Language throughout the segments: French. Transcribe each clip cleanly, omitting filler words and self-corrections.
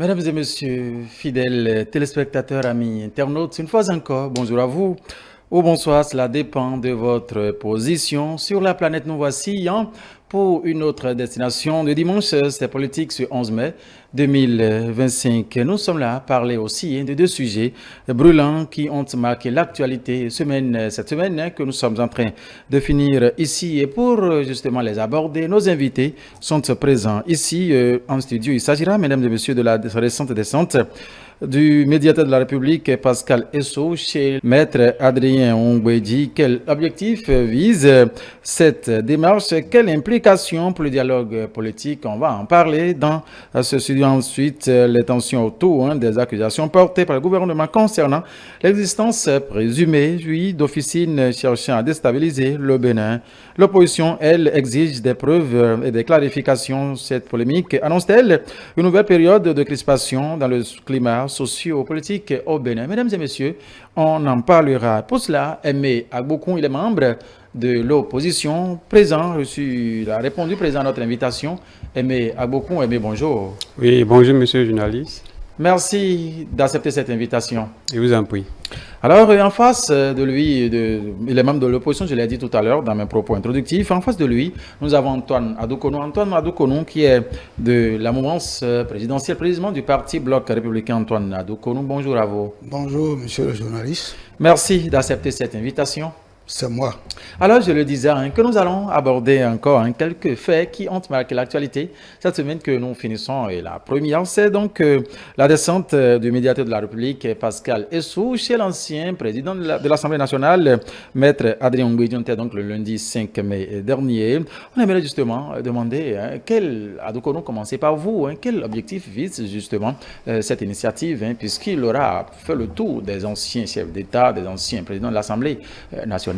Mesdames et messieurs, fidèles téléspectateurs, amis internautes, une fois encore, bonjour à vous ou bonsoir, cela dépend de votre position sur la planète. Nous voici pour une autre destination de dimanche, c'est politique ce 11 mai 2025. Nous sommes là à parler aussi de deux sujets brûlants qui ont marqué l'actualité cette semaine que nous sommes en train de finir ici. Et pour justement les aborder, nos invités sont présents ici en studio. Il s'agira, mesdames et messieurs, de la récente descente du médiateur de la République, Pascal Esso, chez Maître Adrien Ongwedji. Quel objectif vise cette démarche? Quelle implication pour le dialogue politique? On va en parler dans ce studio. Ensuite, les tensions autour des accusations portées par le gouvernement concernant l'existence présumée, d'officines cherchant à déstabiliser le Bénin. L'opposition, elle, exige des preuves et des clarifications. Cette polémique annonce-t-elle une nouvelle période de crispation dans le climat socio-politique au Bénin? Mesdames et messieurs, on en parlera. Pour cela, Aimé Agbokoun, il est membre de l'opposition, présent, il a répondu présent à notre invitation. Aimé Agbokoun, Aimé, bonjour. Oui, bonjour monsieur le journaliste. Merci d'accepter cette invitation. Je vous en prie. Alors, en face de lui, il est membre de l'opposition, je l'ai dit tout à l'heure dans mes propos introductifs. En face de lui, nous avons Antoine Adoukonou. Antoine Adoukonou, qui est de la mouvance présidentielle, précisément du parti Bloc républicain. Antoine Adoukonou, bonjour à vous. Bonjour, monsieur le journaliste. Merci d'accepter cette invitation. C'est moi. Alors, je le disais, que nous allons aborder encore quelques faits qui ont marqué l'actualité cette semaine que nous finissons. Et la première, c'est donc la descente du médiateur de la République, Pascal Esso, chez l'ancien président de l'Assemblée nationale, Maître Adrien Ongwedji, donc le lundi 5 mai dernier. On aimerait justement demander, Adoukonou, commencer par vous, quel objectif vise justement cette initiative, puisqu'il aura fait le tour des anciens chefs d'État, des anciens présidents de l'Assemblée nationale.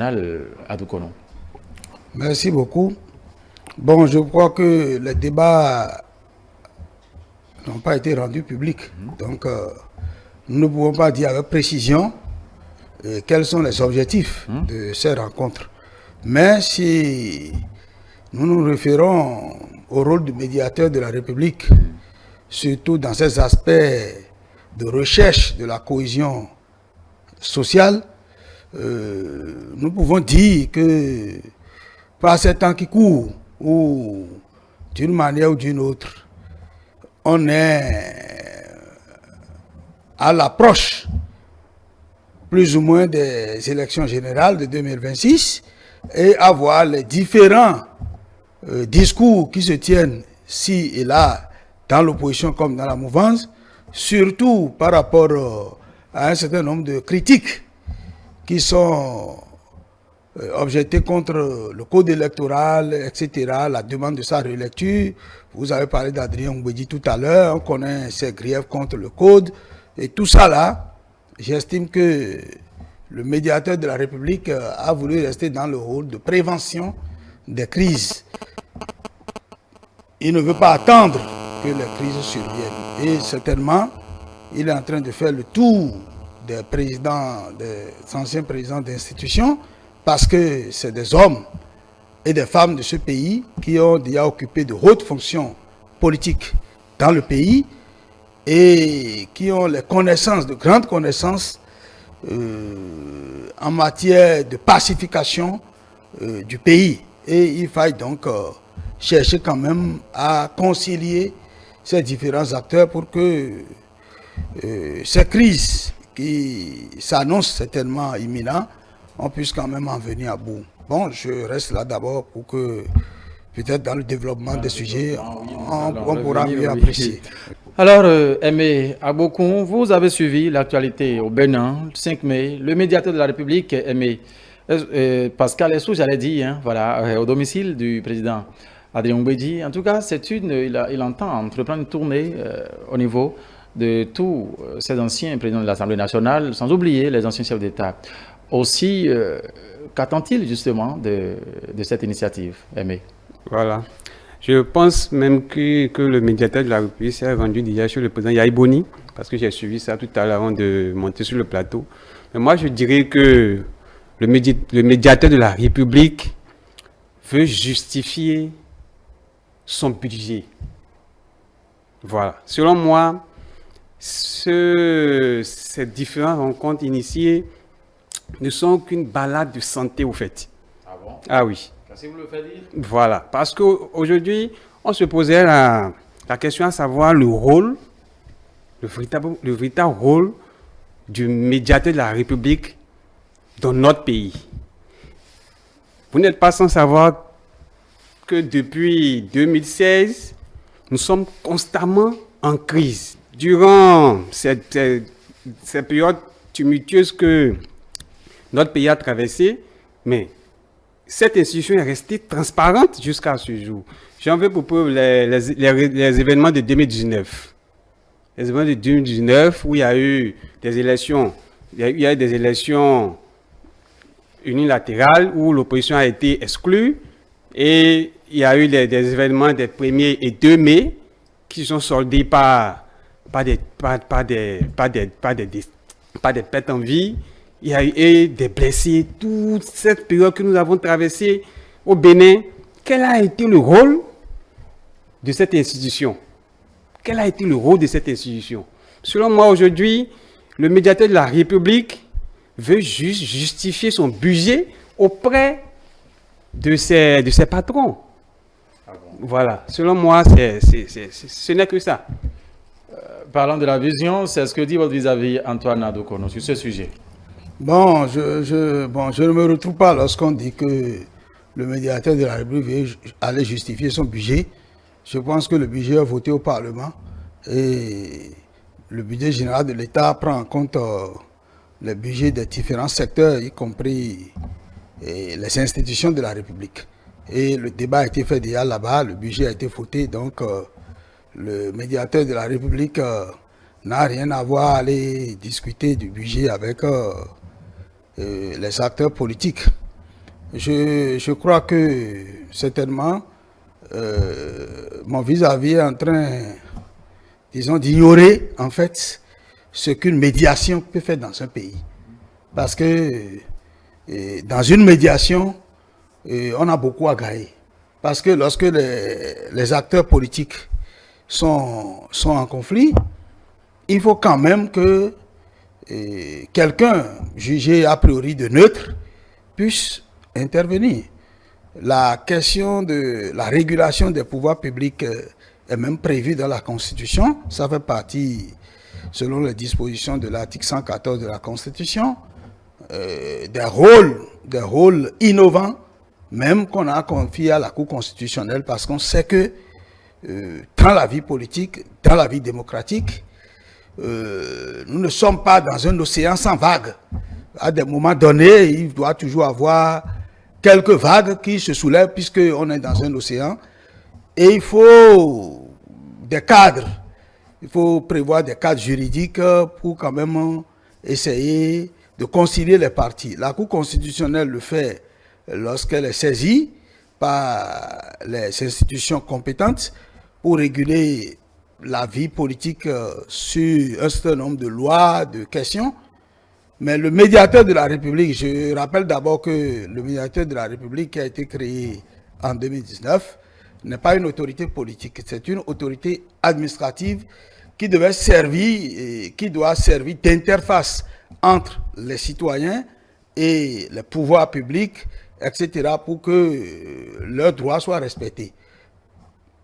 Adoukonou. Merci beaucoup. Bon, je crois que les débats n'ont pas été rendus publics. Donc, nous ne pouvons pas dire avec précision quels sont les objectifs de ces rencontres. Mais si nous nous référons au rôle du médiateur de la République, surtout dans ces aspects de recherche de la cohésion sociale, nous pouvons dire que par ces temps qui courent, ou d'une manière ou d'une autre, on est à l'approche plus ou moins des élections générales de 2026 et à voir les différents discours qui se tiennent ci et là dans l'opposition comme dans la mouvance, surtout par rapport à un certain nombre de critiques qui sont objectés contre le code électoral, etc., la demande de sa relecture. Vous avez parlé d'Adrien Ongwedji tout à l'heure, on connaît ses griefs contre le code. Et tout ça là, j'estime que le médiateur de la République a voulu rester dans le rôle de prévention des crises. Il ne veut pas attendre que les crises surviennent. Et certainement, il est en train de faire le tour des présidents, des anciens présidents d'institutions, parce que c'est des hommes et des femmes de ce pays qui ont déjà occupé de hautes fonctions politiques dans le pays et qui ont les connaissances, de grandes connaissances en matière de pacification du pays. Et il faille donc chercher quand même à concilier ces différents acteurs pour que ces crises qui s'annonce certainement imminent, on puisse quand même en venir à bout. Bon, je reste là d'abord pour que, peut-être dans le développement des sujets, on pourra mieux apprécier. Alors, Aimé Agbokoun, vous avez suivi l'actualité au Bénin, le 5 mai, le médiateur de la République, Aimé Pascal Esso, j'allais dire, voilà, au domicile du président Adrien Ongwedji. En tout cas, il entend entreprendre une tournée au niveau de tous ces anciens présidents de l'Assemblée nationale, sans oublier les anciens chefs d'État. Aussi, qu'attend-il justement de cette initiative, Aimé? Voilà. Je pense même que le médiateur de la République s'est rendu déjà chez le président Yaïboni, parce que j'ai suivi ça tout à l'heure avant de monter sur le plateau. Mais moi, je dirais que le médiateur de la République veut justifier son budget. Voilà. Selon moi, ces différentes rencontres initiées ne sont qu'une balade de santé au fait. Ah bon? Ah oui. Si vous le faites dire. Voilà. Parce qu'aujourd'hui, on se posait la question à savoir le rôle, le véritable rôle du médiateur de la République dans notre pays. Vous n'êtes pas sans savoir que depuis 2016, nous sommes constamment en crise. Durant cette période tumultueuse que notre pays a traversée, mais cette institution est restée transparente jusqu'à ce jour. J'en veux pour preuve les événements de 2019. Les événements de 2019 où il y a eu des élections, il y a eu des élections unilatérales où l'opposition a été exclue et il y a eu des événements des 1er et 2 mai qui sont soldés par des pertes en vie. Il y a eu des blessés. Toute cette période que nous avons traversée au Bénin, quel a été le rôle de cette institution? Quel a été le rôle de cette institution? Selon moi, aujourd'hui, le médiateur de la République veut juste justifier son budget auprès de ses patrons. Ah bon? Voilà. Selon moi, ce n'est que ça. Parlant de la vision, c'est ce que dit votre vis-à-vis Antoine Adokono sur ce sujet. Bon, je ne me retrouve pas lorsqu'on dit que le médiateur de la République veut aller justifier son budget. Je pense que le budget est voté au Parlement et le budget général de l'État prend en compte le budget des différents secteurs, y compris les institutions de la République. Et le débat a été fait déjà là-bas, le budget a été voté, donc le médiateur de la République n'a rien à voir à aller discuter du budget avec les acteurs politiques. Je crois que certainement mon vis-à-vis est en train, disons, d'ignorer en fait ce qu'une médiation peut faire dans un pays. Parce que dans une médiation, on a beaucoup à gagner. Parce que lorsque les acteurs politiques sont en conflit, il faut quand même que quelqu'un jugé a priori de neutre puisse intervenir. La question de la régulation des pouvoirs publics est même prévue dans la Constitution. Ça fait partie, selon les dispositions de l'article 114 de la Constitution, des rôles innovants, même qu'on a confiés à la Cour constitutionnelle, parce qu'on sait que dans la vie politique, dans la vie démocratique, nous ne sommes pas dans un océan sans vagues. À des moments donnés, il doit toujours avoir quelques vagues qui se soulèvent puisqu'on est dans un océan. Et il faut des cadres. Il faut prévoir des cadres juridiques pour quand même essayer de concilier les parties. La Cour constitutionnelle le fait lorsqu'elle est saisie par les institutions compétentes pour réguler la vie politique sur un certain nombre de lois, de questions. Mais le médiateur de la République, je rappelle d'abord que le médiateur de la République qui a été créé en 2019 n'est pas une autorité politique, c'est une autorité administrative qui doit servir d'interface entre les citoyens et les pouvoirs publics, etc., pour que leurs droits soient respectés.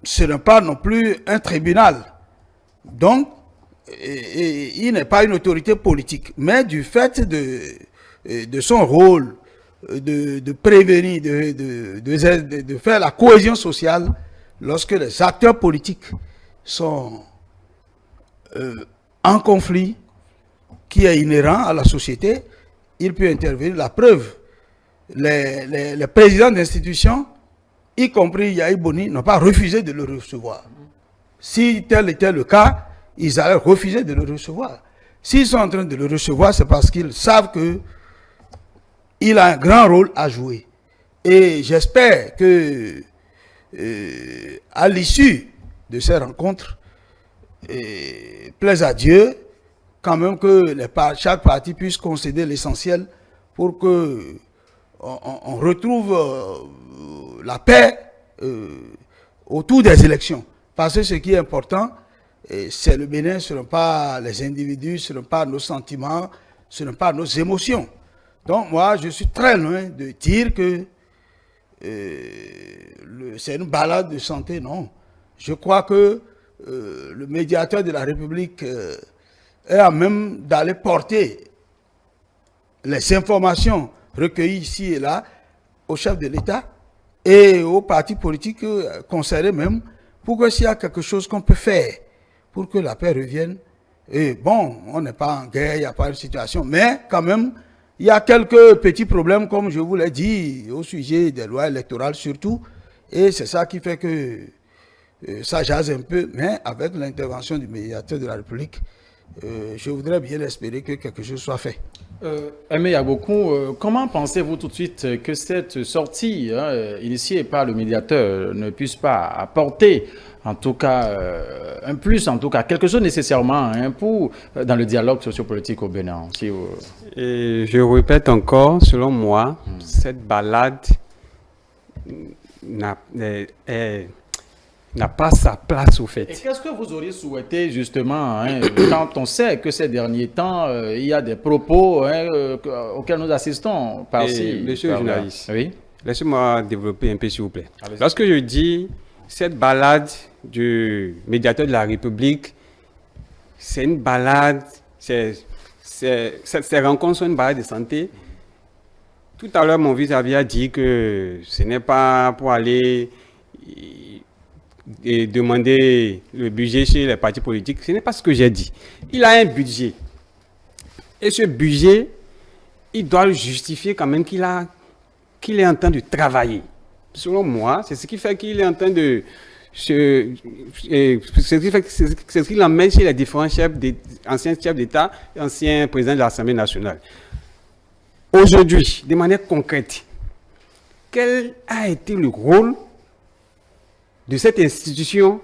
Ce n'est pas non plus un tribunal. Donc, il n'est pas une autorité politique, mais du fait de son rôle de prévenir, de faire la cohésion sociale, lorsque les acteurs politiques sont en conflit, qui est inhérent à la société, il peut intervenir. La preuve, les présidents d'institutions, y compris Yahi Boni, n'ont pas refusé de le recevoir. Si tel était le cas, ils allaient refuser de le recevoir. S'ils sont en train de le recevoir, c'est parce qu'ils savent qu'il a un grand rôle à jouer. Et j'espère que, à l'issue de ces rencontres, plaise à Dieu, quand même que chaque parti puisse concéder l'essentiel pour que on retrouve la paix autour des élections. Parce que ce qui est important, c'est le Bénin, ce ne sont pas les individus, ce ne sont pas nos sentiments, ce ne sont pas nos émotions. Donc moi, je suis très loin de dire que c'est une balade de santé, non. Je crois que le médiateur de la République est à même d'aller porter les informations recueillies ici et là au chef de l'État et aux partis politiques concernés même, pour que s'il y a quelque chose qu'on peut faire pour que la paix revienne. Et bon, on n'est pas en guerre, il n'y a pas de situation, mais quand même, il y a quelques petits problèmes, comme je vous l'ai dit, au sujet des lois électorales surtout, et c'est ça qui fait que ça jase un peu, mais avec l'intervention du médiateur de la République, je voudrais bien espérer que quelque chose soit fait. Aimé Yabokou, comment pensez-vous tout de suite que cette sortie initiée par le médiateur ne puisse pas apporter, en tout cas, un plus, en tout cas, quelque chose nécessairement pour, dans le dialogue sociopolitique au Bénin? Et je répète encore, selon moi, cette balade n'a pas sa place au fait. Et qu'est-ce que vous auriez souhaité justement quand on sait que ces derniers temps, il y a des propos auxquels nous assistons par-ci? Monsieur le journaliste, oui? Laissez-moi développer un peu s'il vous plaît. Lorsque je dis cette balade du médiateur de la République, c'est une balade, ces rencontres sont une balade de santé. Tout à l'heure, mon vis-à-vis a dit que ce n'est pas pour aller et demander le budget chez les partis politiques. Ce n'est pas ce que j'ai dit. Il a un budget. Et ce budget, il doit le justifier quand même qu'il est en train de travailler. Selon moi, c'est ce qui fait qu'il est en train de... C'est ce qu'il emmène chez les différents anciens chefs d'État et anciens présidents de l'Assemblée nationale. Aujourd'hui, de manière concrète, quel a été le rôle de cette institution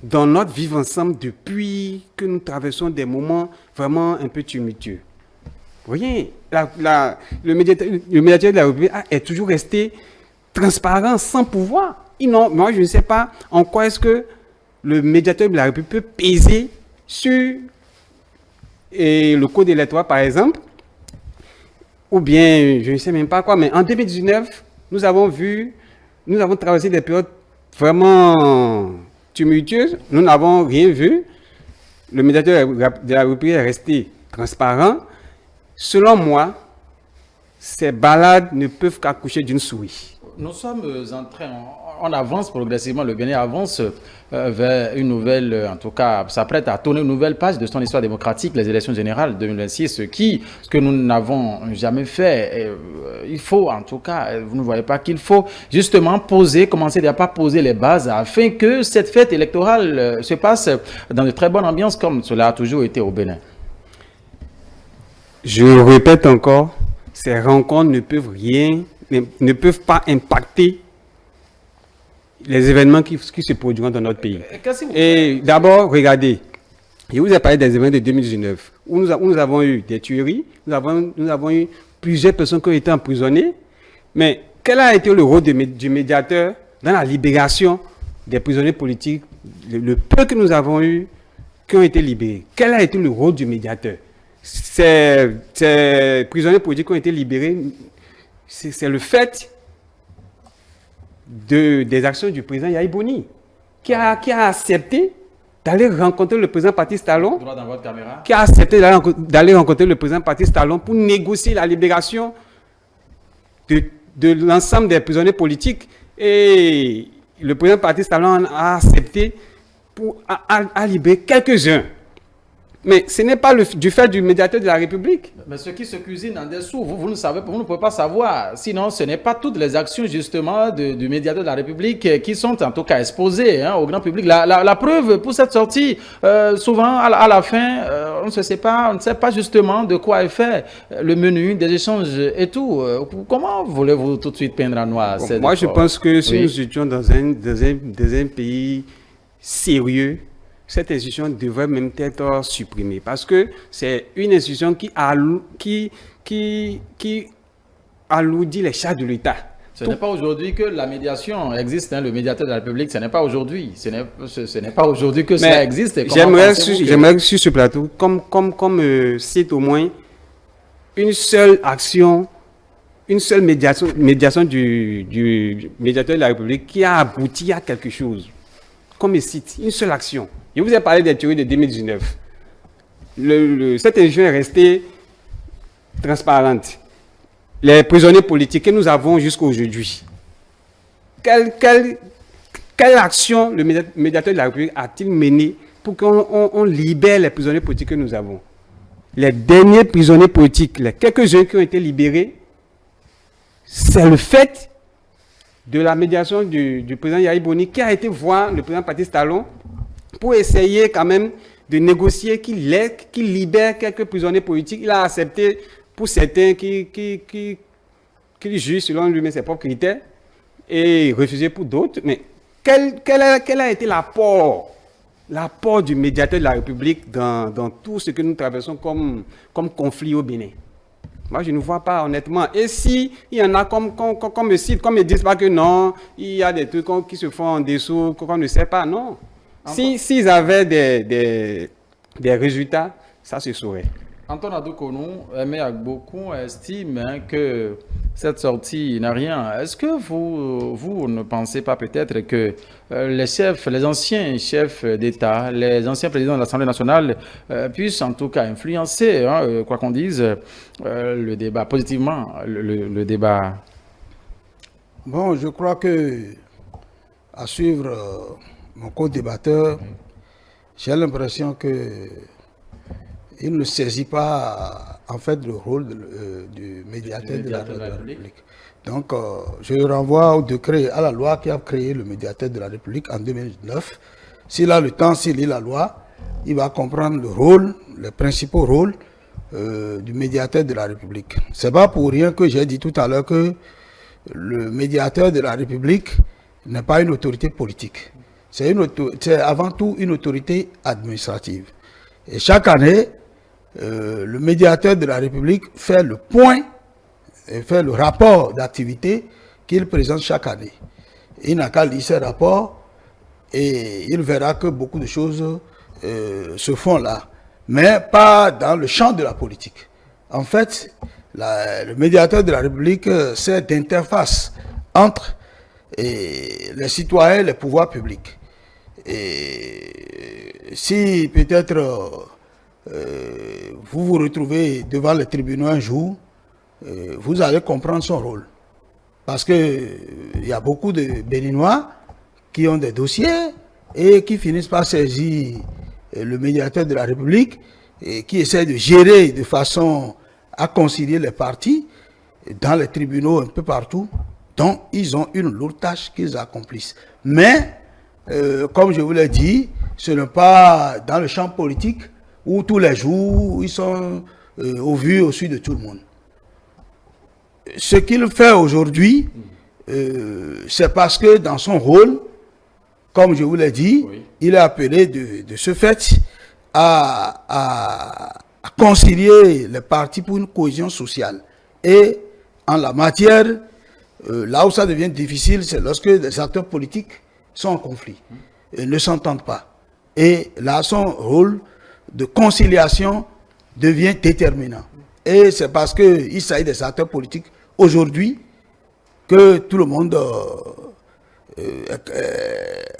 dans notre vivre ensemble depuis que nous traversons des moments vraiment un peu tumultueux? Vous voyez, le médiateur de la République est toujours resté transparent, sans pouvoir. Moi, je ne sais pas en quoi est-ce que le médiateur de la République peut peser sur le code électoral, par exemple, ou bien, je ne sais même pas quoi, mais en 2019, nous avons traversé des périodes vraiment tumultueuses. Nous n'avons rien vu. Le médiateur de la République est resté transparent. Selon moi, ces balades ne peuvent qu'accoucher d'une souris. Nous sommes en train, on avance progressivement, le Bénin avance vers une nouvelle, en tout cas, s'apprête à tourner une nouvelle page de son histoire démocratique, les élections générales 2026, ce que nous n'avons jamais fait. Et, il faut, en tout cas, vous ne voyez pas qu'il faut justement commencer à pas poser les bases afin que cette fête électorale se passe dans de très bonnes ambiances comme cela a toujours été au Bénin. Je répète encore, ces rencontres ne peuvent pas impacter les événements qui se produiront dans notre pays. Et d'abord, regardez, je vous ai parlé des événements de 2019, où nous avons eu des tueries, nous avons eu plusieurs personnes qui ont été emprisonnées, mais quel a été le rôle du médiateur dans la libération des prisonniers politiques, le peu que nous avons eu qui ont été libérés? Quel a été le rôle du médiateur? Ces prisonniers politiques qui ont été libérés, c'est le fait des actions du président Yahi Boni, qui a accepté d'aller rencontrer le président Patrice Talon, qui a accepté d'aller rencontrer le président Patrice Talon pour négocier la libération de l'ensemble des prisonniers politiques. Et le président Patrice Talon a accepté à libérer quelques-uns. Mais ce n'est pas du fait du médiateur de la République. Mais ce qui se cuisine en dessous, vous ne savez, vous ne pouvez pas savoir. Sinon, ce n'est pas toutes les actions justement du médiateur de la République qui sont en tout cas exposées au grand public. La preuve pour cette sortie, souvent à la fin, on ne sait pas justement de quoi est fait le menu, des échanges et tout. Comment voulez-vous tout de suite peindre en noir? Moi, je pense que si nous étions dans un pays sérieux, cette institution devrait même être supprimée parce que c'est une institution qui alourdit les charges de l'État. Ce n'est pas aujourd'hui que la médiation existe, hein, le médiateur de la République, ce n'est pas aujourd'hui. Ce n'est pas aujourd'hui que cela existe. J'aimerais sur ce plateau, comme cite au moins une seule action, une seule médiation du médiateur de la République qui a abouti à quelque chose. Comme il cite, une seule action. Je vous ai parlé des théories de 2019. Cette élection est restée transparente. Les prisonniers politiques que nous avons jusqu'à aujourd'hui. Quelle action le médiateur de la République a-t-il mené pour qu'on libère les prisonniers politiques que nous avons? Les derniers prisonniers politiques, les quelques-uns qui ont été libérés, c'est le fait de la médiation du président Yahya Boni qui a été voir le président Patrice Talon pour essayer quand même de négocier qu'il libère quelques prisonniers politiques. Il a accepté pour certains qui jugent selon lui-même ses propres critères et refusé pour d'autres. Mais quel a été l'apport du médiateur de la République dans tout ce que nous traversons comme conflit au Bénin? Moi, je ne vois pas, honnêtement. Et si il y en a comme me cite, comme ils disent pas que non, il y a des trucs qui se font en dessous, qu'on ne sait pas, non. S'ils avaient des résultats, ça se saurait. Antoine Adoukonou, Aimé Agbokou, estime que cette sortie n'a rien. Est-ce que vous ne pensez pas peut-être que les anciens chefs d'État, les anciens présidents de l'Assemblée nationale puissent en tout cas influencer, hein, quoi qu'on dise, le débat positivement, le débat? Bon, je crois que, à suivre mon co-débatteur, j'ai l'impression que il ne saisit pas en fait le rôle du médiateur de la République. Donc, je le renvoie au décret, à la loi qui a créé le médiateur de la République en 2009. S'il a le temps, s'il lit la loi, il va comprendre le rôle, les principaux rôles du médiateur de la République. C'est pas pour rien que j'ai dit tout à l'heure que le médiateur de la République n'est pas une autorité politique. C'est avant tout une autorité administrative. Et chaque année, le médiateur de la République fait le point et fait le rapport d'activité qu'il présente chaque année. Il n'a qu'à lire ces rapports et il verra que beaucoup de choses se font là, mais pas dans le champ de la politique. En fait, le médiateur de la République sert d'interface entre les citoyens et les pouvoirs publics. Et si peut-être vous vous retrouvez devant les tribunaux un jour, vous allez comprendre son rôle. Parce qu'il y a beaucoup de Béninois qui ont des dossiers et qui finissent par saisir le médiateur de la République et qui essaie de gérer de façon à concilier les partis dans les tribunaux un peu partout. Donc, ils ont une lourde tâche qu'ils accomplissent. Mais, comme je vous l'ai dit, ce n'est pas dans le champ politique où tous les jours, ils sont au vu, au su de tout le monde. Ce qu'il fait aujourd'hui, c'est parce que dans son rôle, comme je vous l'ai dit, oui, il est appelé de ce fait à concilier les partis pour une cohésion sociale. Et en la matière, là où ça devient difficile, c'est lorsque les acteurs politiques sont en conflit et ne s'entendent pas. Et là, son rôle de conciliation devient déterminant. Et c'est parce qu'il s'agit des acteurs politiques aujourd'hui que tout le monde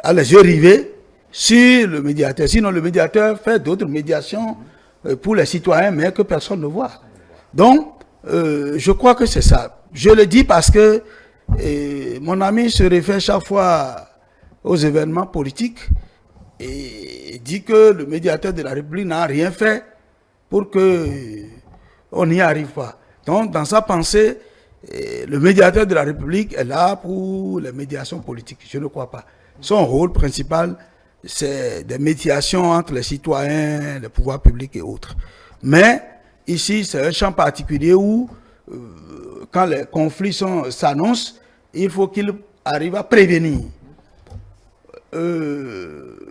a les yeux rivés sur le médiateur. Sinon, le médiateur fait d'autres médiations pour les citoyens, mais que personne ne voit. Donc, je crois que c'est ça. Je le dis parce que mon ami se réfère chaque fois aux événements politiques et dit que le médiateur de la République n'a rien fait pour qu'on n'y arrive pas. Donc, dans sa pensée, le médiateur de la République est là pour les médiations politiques. Je ne crois pas. Son rôle principal, c'est des médiations entre les citoyens, les pouvoirs publics et autres. Mais ici, c'est un champ particulier où, quand les conflits s'annoncent, il faut qu'il arrive à prévenir.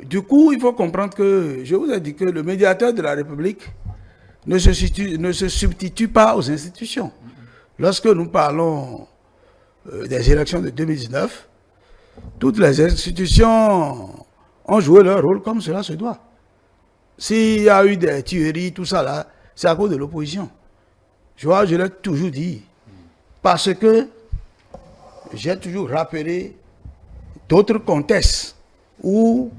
Du coup, il faut comprendre que, je vous ai dit que le médiateur de la République ne se substitue pas aux institutions. Lorsque nous parlons des élections de 2019, toutes les institutions ont joué leur rôle comme cela se doit. S'il y a eu des tueries, tout ça là, c'est à cause de l'opposition. Je l'ai toujours dit. Parce que j'ai toujours rappelé d'autres contextes où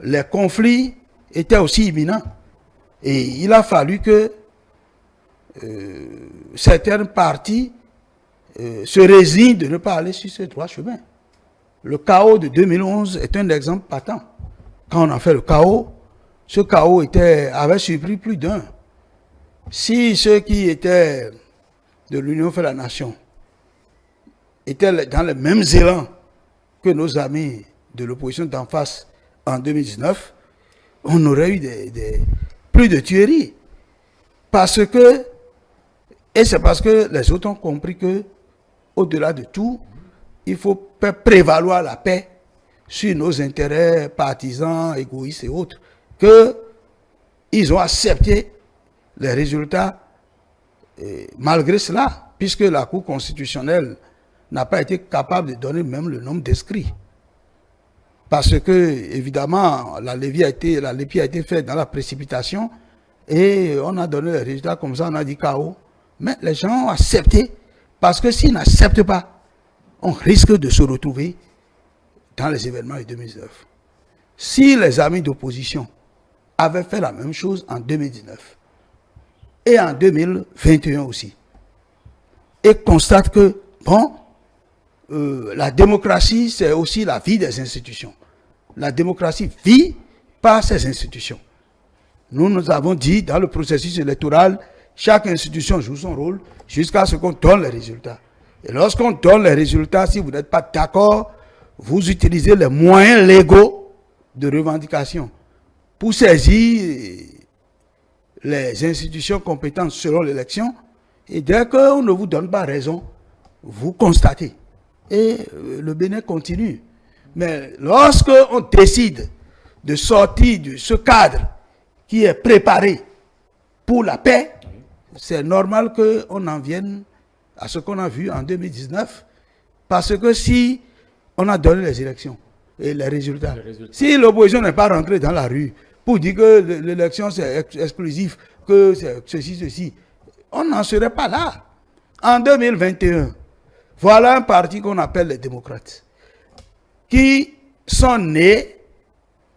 les conflits étaient aussi imminents. Et il a fallu que certaines parties se résignent de ne pas aller sur ce droit chemin. Le chaos de 2011 est un exemple patent. Quand on a fait le chaos, ce chaos avait surpris plus d'un. Si ceux qui étaient de l'Union fait la nation étaient dans le même élan que nos amis de l'opposition d'en face en 2019, on aurait eu plus de tueries. Et c'est parce que les autres ont compris que, au-delà de tout, il faut faire prévaloir la paix sur nos intérêts partisans, égoïstes et autres, qu'ils ont accepté les résultats malgré cela, puisque la Cour constitutionnelle n'a pas été capable de donner même le nombre d'inscrits. Parce que, évidemment, la lépie a été faite dans la précipitation et on a donné les résultats comme ça, on a dit chaos. Mais les gens ont accepté, parce que s'ils n'acceptent pas, on risque de se retrouver dans les événements de 2019. Si les amis d'opposition avaient fait la même chose en 2019 et en 2021 aussi, et constatent que, bon, la démocratie, c'est aussi la vie des institutions. La démocratie vit par ses institutions. Nous avons dit, dans le processus électoral, chaque institution joue son rôle jusqu'à ce qu'on donne les résultats. Et lorsqu'on donne les résultats, si vous n'êtes pas d'accord, vous utilisez les moyens légaux de revendication pour saisir les institutions compétentes selon l'élection. Et dès qu'on ne vous donne pas raison, vous constatez. Et le Bénin continue. Mais lorsqu'on décide de sortir de ce cadre qui est préparé pour la paix, c'est normal qu'on en vienne à ce qu'on a vu en 2019. Parce que si on a donné les élections et les résultats, si l'opposition n'est pas rentrée dans la rue pour dire que l'élection c'est exclusif, que c'est ceci, on n'en serait pas là. En 2021, voilà un parti qu'on appelle les démocrates, qui sont nés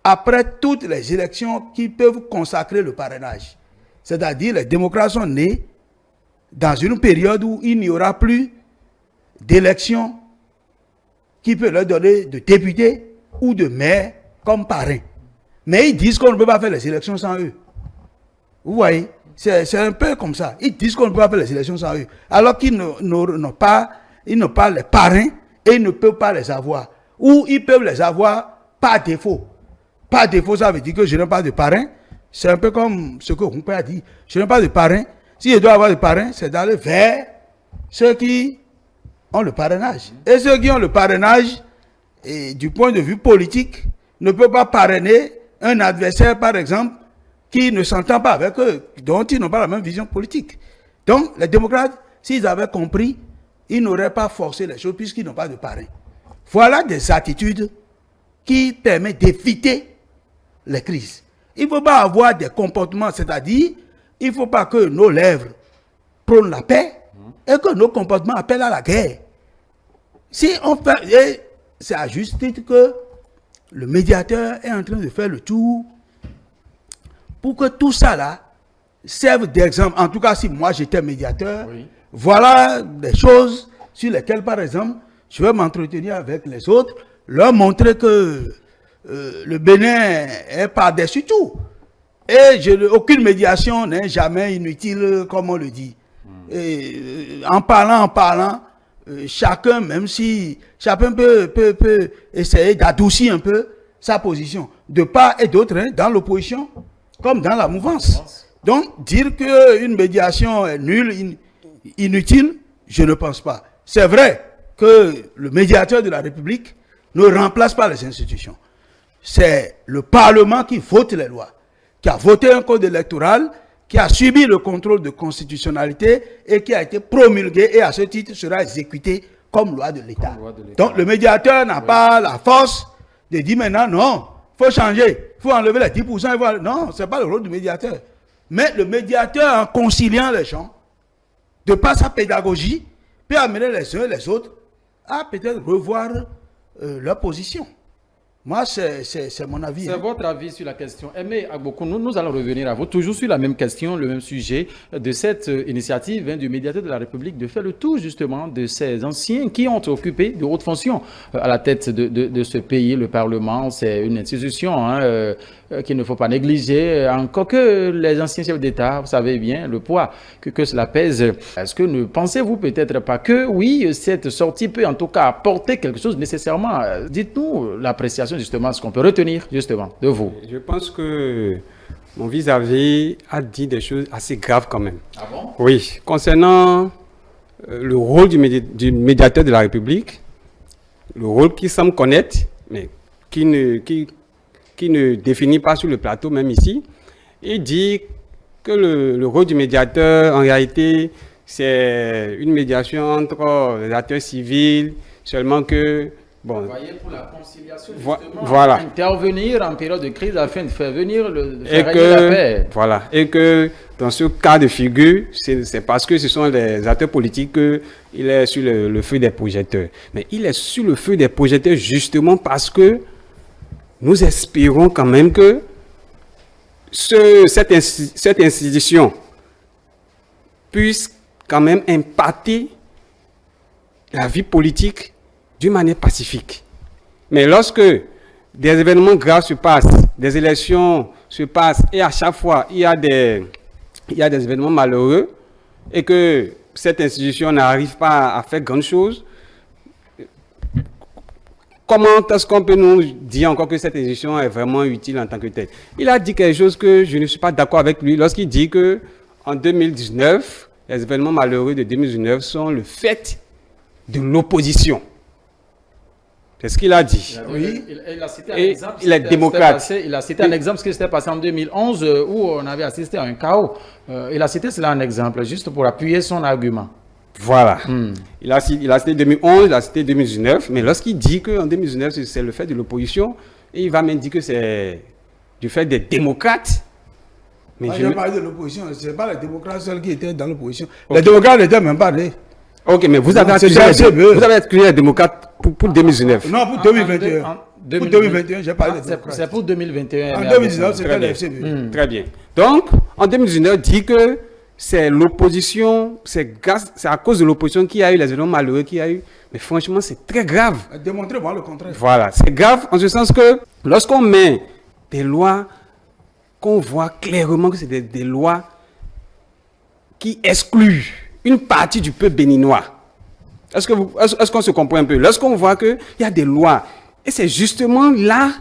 après toutes les élections qui peuvent consacrer le parrainage. C'est-à-dire les démocrates sont nés dans une période où il n'y aura plus d'élections qui peut leur donner de députés ou de maires comme parrain. Mais ils disent qu'on ne peut pas faire les élections sans eux. Vous voyez, c'est un peu comme ça. Ils disent qu'on ne peut pas faire les élections sans eux. Alors qu'ils n'ont pas les parrains et ils ne peuvent pas les avoir. Ou ils peuvent les avoir par défaut. Par défaut, ça veut dire que je n'ai pas de parrain. C'est un peu comme ce que Rumpe a dit. Je n'ai pas de parrain. Si je dois avoir de parrain, c'est d'aller vers ceux qui ont le parrainage. Et ceux qui ont le parrainage, et du point de vue politique, ne peuvent pas parrainer un adversaire, par exemple, qui ne s'entend pas avec eux, dont ils n'ont pas la même vision politique. Donc, les démocrates, s'ils avaient compris, ils n'auraient pas forcé les choses puisqu'ils n'ont pas de parrain. Voilà des attitudes qui permettent d'éviter les crises. Il ne faut pas avoir des comportements, c'est-à-dire, il ne faut pas que nos lèvres prônent la paix et que nos comportements appellent à la guerre. Si on fait, c'est à juste titre que le médiateur est en train de faire le tour pour que tout ça là serve d'exemple. En tout cas, si moi j'étais médiateur, oui, voilà des choses sur lesquelles, par exemple, je vais m'entretenir avec les autres, leur montrer que le Bénin est par-dessus tout. Et aucune médiation n'est jamais inutile, comme on le dit. Et, en parlant, chacun, même si chacun peut essayer d'adoucir un peu sa position, de part et d'autre, hein, dans l'opposition, comme dans la mouvance. Donc, dire qu'une médiation est nulle, inutile, je ne pense pas. C'est vrai que le médiateur de la République ne remplace pas les institutions. C'est le Parlement qui vote les lois, qui a voté un code électoral, qui a subi le contrôle de constitutionnalité et qui a été promulgué et à ce titre sera exécuté comme loi de l'État. Donc le médiateur n'a pas la force de dire maintenant non, il faut changer, il faut enlever les 10%. Non, ce n'est pas le rôle du médiateur. Mais le médiateur, en conciliant les gens, de par sa pédagogie, peut amener les uns et les autres à peut-être revoir leur position. Moi, c'est mon avis. C'est votre avis sur la question. Aimé Agboko, nous allons revenir à vous, toujours sur la même question, le même sujet de cette initiative du médiateur de la République de faire le tour justement de ces anciens qui ont occupé de hautes fonctions à la tête de ce pays. Le Parlement, c'est une institution qu'il ne faut pas négliger. Encore que les anciens chefs d'État, vous savez bien le poids que cela pèse. Est-ce que ne pensez-vous peut-être pas que oui, cette sortie peut en tout cas apporter quelque chose nécessairement? Dites-nous l'appréciation justement, ce qu'on peut retenir justement de vous. Je pense que mon vis-à-vis a dit des choses assez graves quand même. Ah bon? Oui, concernant le rôle du médiateur de la République, le rôle qu'il semble connaître, mais qui ne définit pas sur le plateau, même ici. Il dit que le rôle du médiateur, en réalité, c'est une médiation entre les acteurs civils, seulement que... Bon, vous voyez, pour la conciliation, voilà. Intervenir en période de crise afin de faire venir la paix. Voilà. Et que dans ce cas de figure, c'est parce que ce sont les acteurs politiques qu'il est sur le feu des projecteurs. Mais il est sur le feu des projecteurs justement parce que nous espérons quand même que cette institution puisse quand même impacter la vie politique d'une manière pacifique. Mais lorsque des événements graves se passent, des élections se passent, et à chaque fois, il y a des événements malheureux, et que cette institution n'arrive pas à faire grand chose, comment est-ce qu'on peut nous dire encore que cette institution est vraiment utile en tant que telle? Il a dit quelque chose que je ne suis pas d'accord avec lui lorsqu'il dit que en 2019, les événements malheureux de 2019 sont le fait de l'opposition. C'est ce qu'il a dit. Oui. Il a cité un et exemple. Il est démocrate. Il a cité un exemple, ce qui s'était passé en 2011 où on avait assisté à un chaos. Il a cité cela un exemple, juste pour appuyer son argument. Voilà. Il a cité 2011, il a cité 2019, mais lorsqu'il dit qu'en 2019, c'est le fait de l'opposition, et il va même dire que c'est du fait des démocrates. Mais je parle de l'opposition, ce n'est pas les démocrates seuls qui étaient dans l'opposition. Okay. Les démocrates n'étaient même pas nés. Ok, mais vous avez accusé les démocrates pour 2019. Non, pour 2021. Pour 2021, j'ai parlé des démocrates. C'est pour 2021. En 2019, c'était le FCBE. Très bien. Donc, en 2019, dit que c'est l'opposition, c'est à cause de l'opposition qu'il y a eu les événements malheureux qu'il y a eu. Mais franchement, c'est très grave. Démontrez-moi le contraire. Voilà, c'est grave en ce sens que lorsqu'on met des lois, qu'on voit clairement que c'est des lois qui excluent une partie du peuple béninois. Est-ce qu'on se comprend un peu? Lorsqu'on voit qu'il y a des lois, et c'est justement là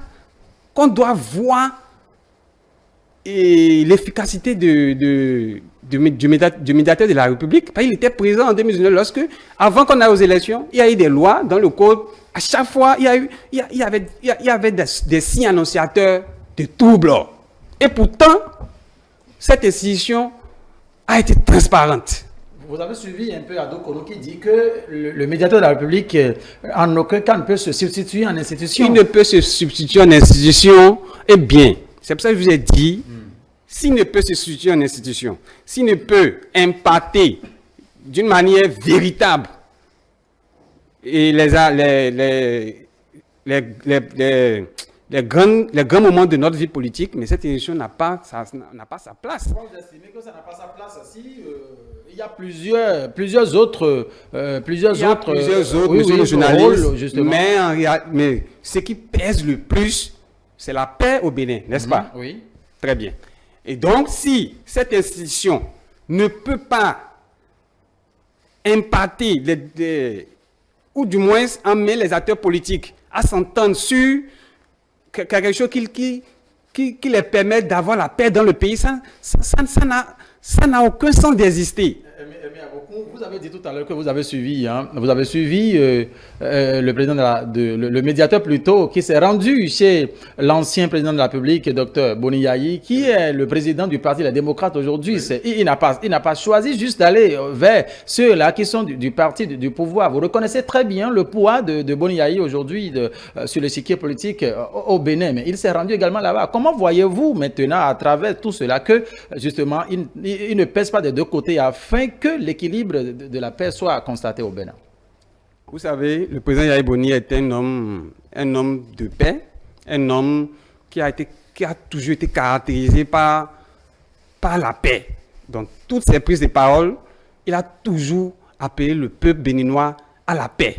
qu'on doit voir l'efficacité du médiateur de la République. Il était présent en 2019 lorsque, avant qu'on aille aux élections, il y a eu des lois dans le code. À chaque fois, il y avait des signes annonciateurs de troubles. Et pourtant, cette institution a été transparente. Vous avez suivi un peu Ado Kono qui dit que le médiateur de la République, en aucun cas, ne peut se substituer en institution. Il ne peut se substituer en institution. Eh bien, c'est pour ça que je vous ai dit, s'il ne peut se substituer en institution, s'il ne peut impacter d'une manière véritable et les grands moments de notre vie politique, mais cette institution n'a pas sa place. Pourquoi vous estimez que ça n'a pas sa place si il y a plusieurs autres journalistes, mais ce qui pèse le plus, c'est la paix au Bénin, n'est-ce pas? Oui. Très bien. Et donc, si cette institution ne peut pas impacter, ou du moins amener les acteurs politiques à s'entendre sur quelque chose qui les permet d'avoir la paix dans le pays, ça n'a aucun sens d'exister. Vous avez dit tout à l'heure que vous avez suivi, le président le médiateur plutôt, qui s'est rendu chez l'ancien président de la République, Dr Boni Yayi, qui est le président du Parti des démocrates aujourd'hui. Il n'a pas choisi juste d'aller vers ceux-là qui sont du parti du pouvoir. Vous reconnaissez très bien le poids de Boni Yayi aujourd'hui sur l'échiquier politique au Bénin, mais il s'est rendu également là-bas. Comment voyez-vous maintenant, à travers tout cela, que justement, il ne pèse pas des deux côtés afin que l'équilibre de la paix soit constaté au Bénin? Vous savez, le président Yayi Boni est un homme de paix, un homme qui a toujours été caractérisé par la paix. Dans toutes ses prises de parole, il a toujours appelé le peuple béninois à la paix.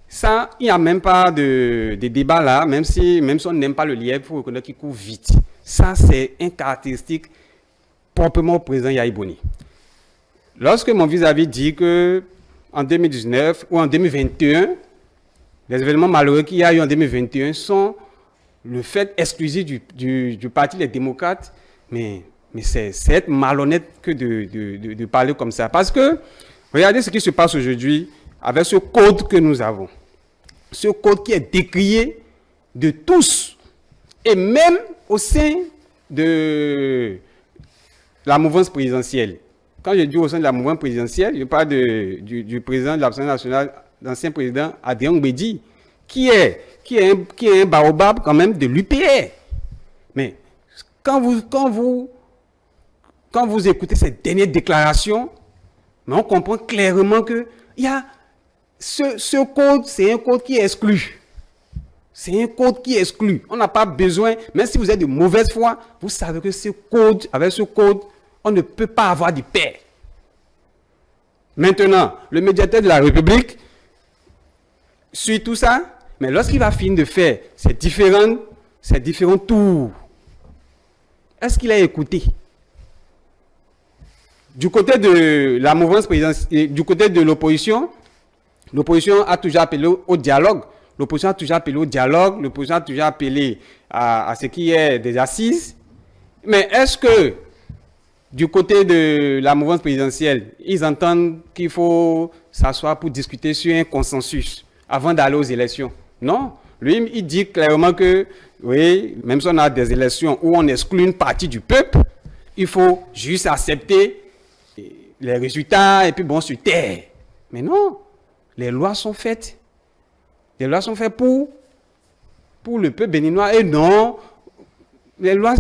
Ça, il n'y a même pas de débat là, même si on n'aime pas le lièvre, il faut reconnaître qu'il court vite. Ça, c'est une caractéristique proprement au président Yayi Boni. Lorsque mon vis-à-vis dit que en 2019 ou en 2021, les événements malheureux qu'il y a eu en 2021 sont le fait exclusif du Parti des démocrates, mais c'est être malhonnête que de parler comme ça. Parce que, regardez ce qui se passe aujourd'hui avec ce code que nous avons. Ce code qui est décrié de tous, et même au sein de la mouvance présidentielle. Quand je dis au sein de la mouvance présidentielle, je parle du président de l'Assemblée nationale, l'ancien président Adrien Mbedi, qui est un baobab quand même de l'UPR. Mais quand vous écoutez ces dernières déclarations, on comprend clairement que il y a ce code, c'est un code qui exclut. C'est un code qui exclut. On n'a pas besoin, même si vous êtes de mauvaise foi, vous savez que avec ce code, on ne peut pas avoir de paix. Maintenant, le médiateur de la République suit tout ça, mais lorsqu'il va finir de faire ces différents tours, est-ce qu'il a écouté? Du côté de la mouvance présidentielle, du côté de l'opposition a toujours appelé au dialogue. L'opposition a toujours appelé à ce qui est des assises. Mais est-ce que du côté de la mouvance présidentielle, ils entendent qu'il faut s'asseoir pour discuter sur un consensus avant d'aller aux élections? Non. Lui, il dit clairement que, oui, même si on a des élections où on exclut une partie du peuple, il faut juste accepter les résultats et puis bon, se taire. Mais non, les lois sont faites. Les lois sont faites pour le peuple béninois. Et non, les lois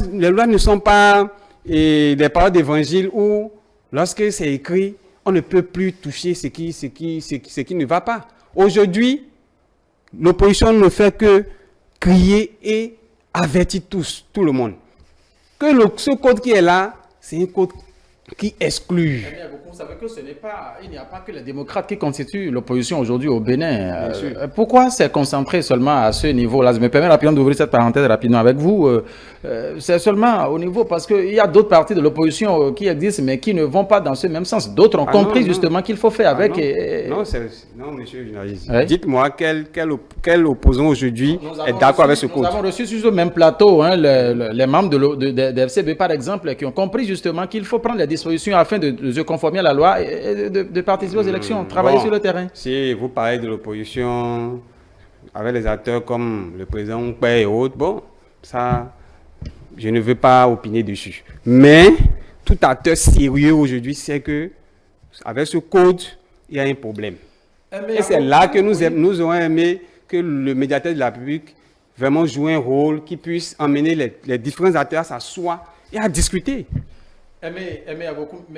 ne sont pas des paroles d'évangile où, lorsque c'est écrit, on ne peut plus toucher ce qui ne va pas. Aujourd'hui, l'opposition ne fait que crier et avertir tout le monde. Que ce code qui est là, c'est un code qui exclut. Vous savez que il n'y a pas que les démocrates qui constituent l'opposition aujourd'hui au Bénin. Pourquoi c'est concentré seulement à ce niveau-là? Je me permets rapidement d'ouvrir cette parenthèse rapidement avec vous. C'est seulement au niveau, parce qu'il y a d'autres partis de l'opposition qui existent, mais qui ne vont pas dans ce même sens. D'autres ont compris justement qu'il faut faire avec. Non, monsieur le journaliste. Oui? Dites-moi quel opposant aujourd'hui est d'accord avec ce code? Nous avons reçu sur ce même plateau les membres de FCB, par exemple, qui ont compris justement qu'il faut prendre les dispositions afin de se conformer à la loi et de participer aux élections, travailler sur le terrain. Si vous parlez de l'opposition avec les acteurs comme le président Oukpe et autres, bon, ça, je ne veux pas opiner dessus. Mais tout acteur sérieux aujourd'hui sait que avec ce code, il y a un problème. Et c'est là que nous aurons aimé que le médiateur de la République vraiment joue un rôle qui puisse emmener les différents acteurs à s'asseoir et à discuter.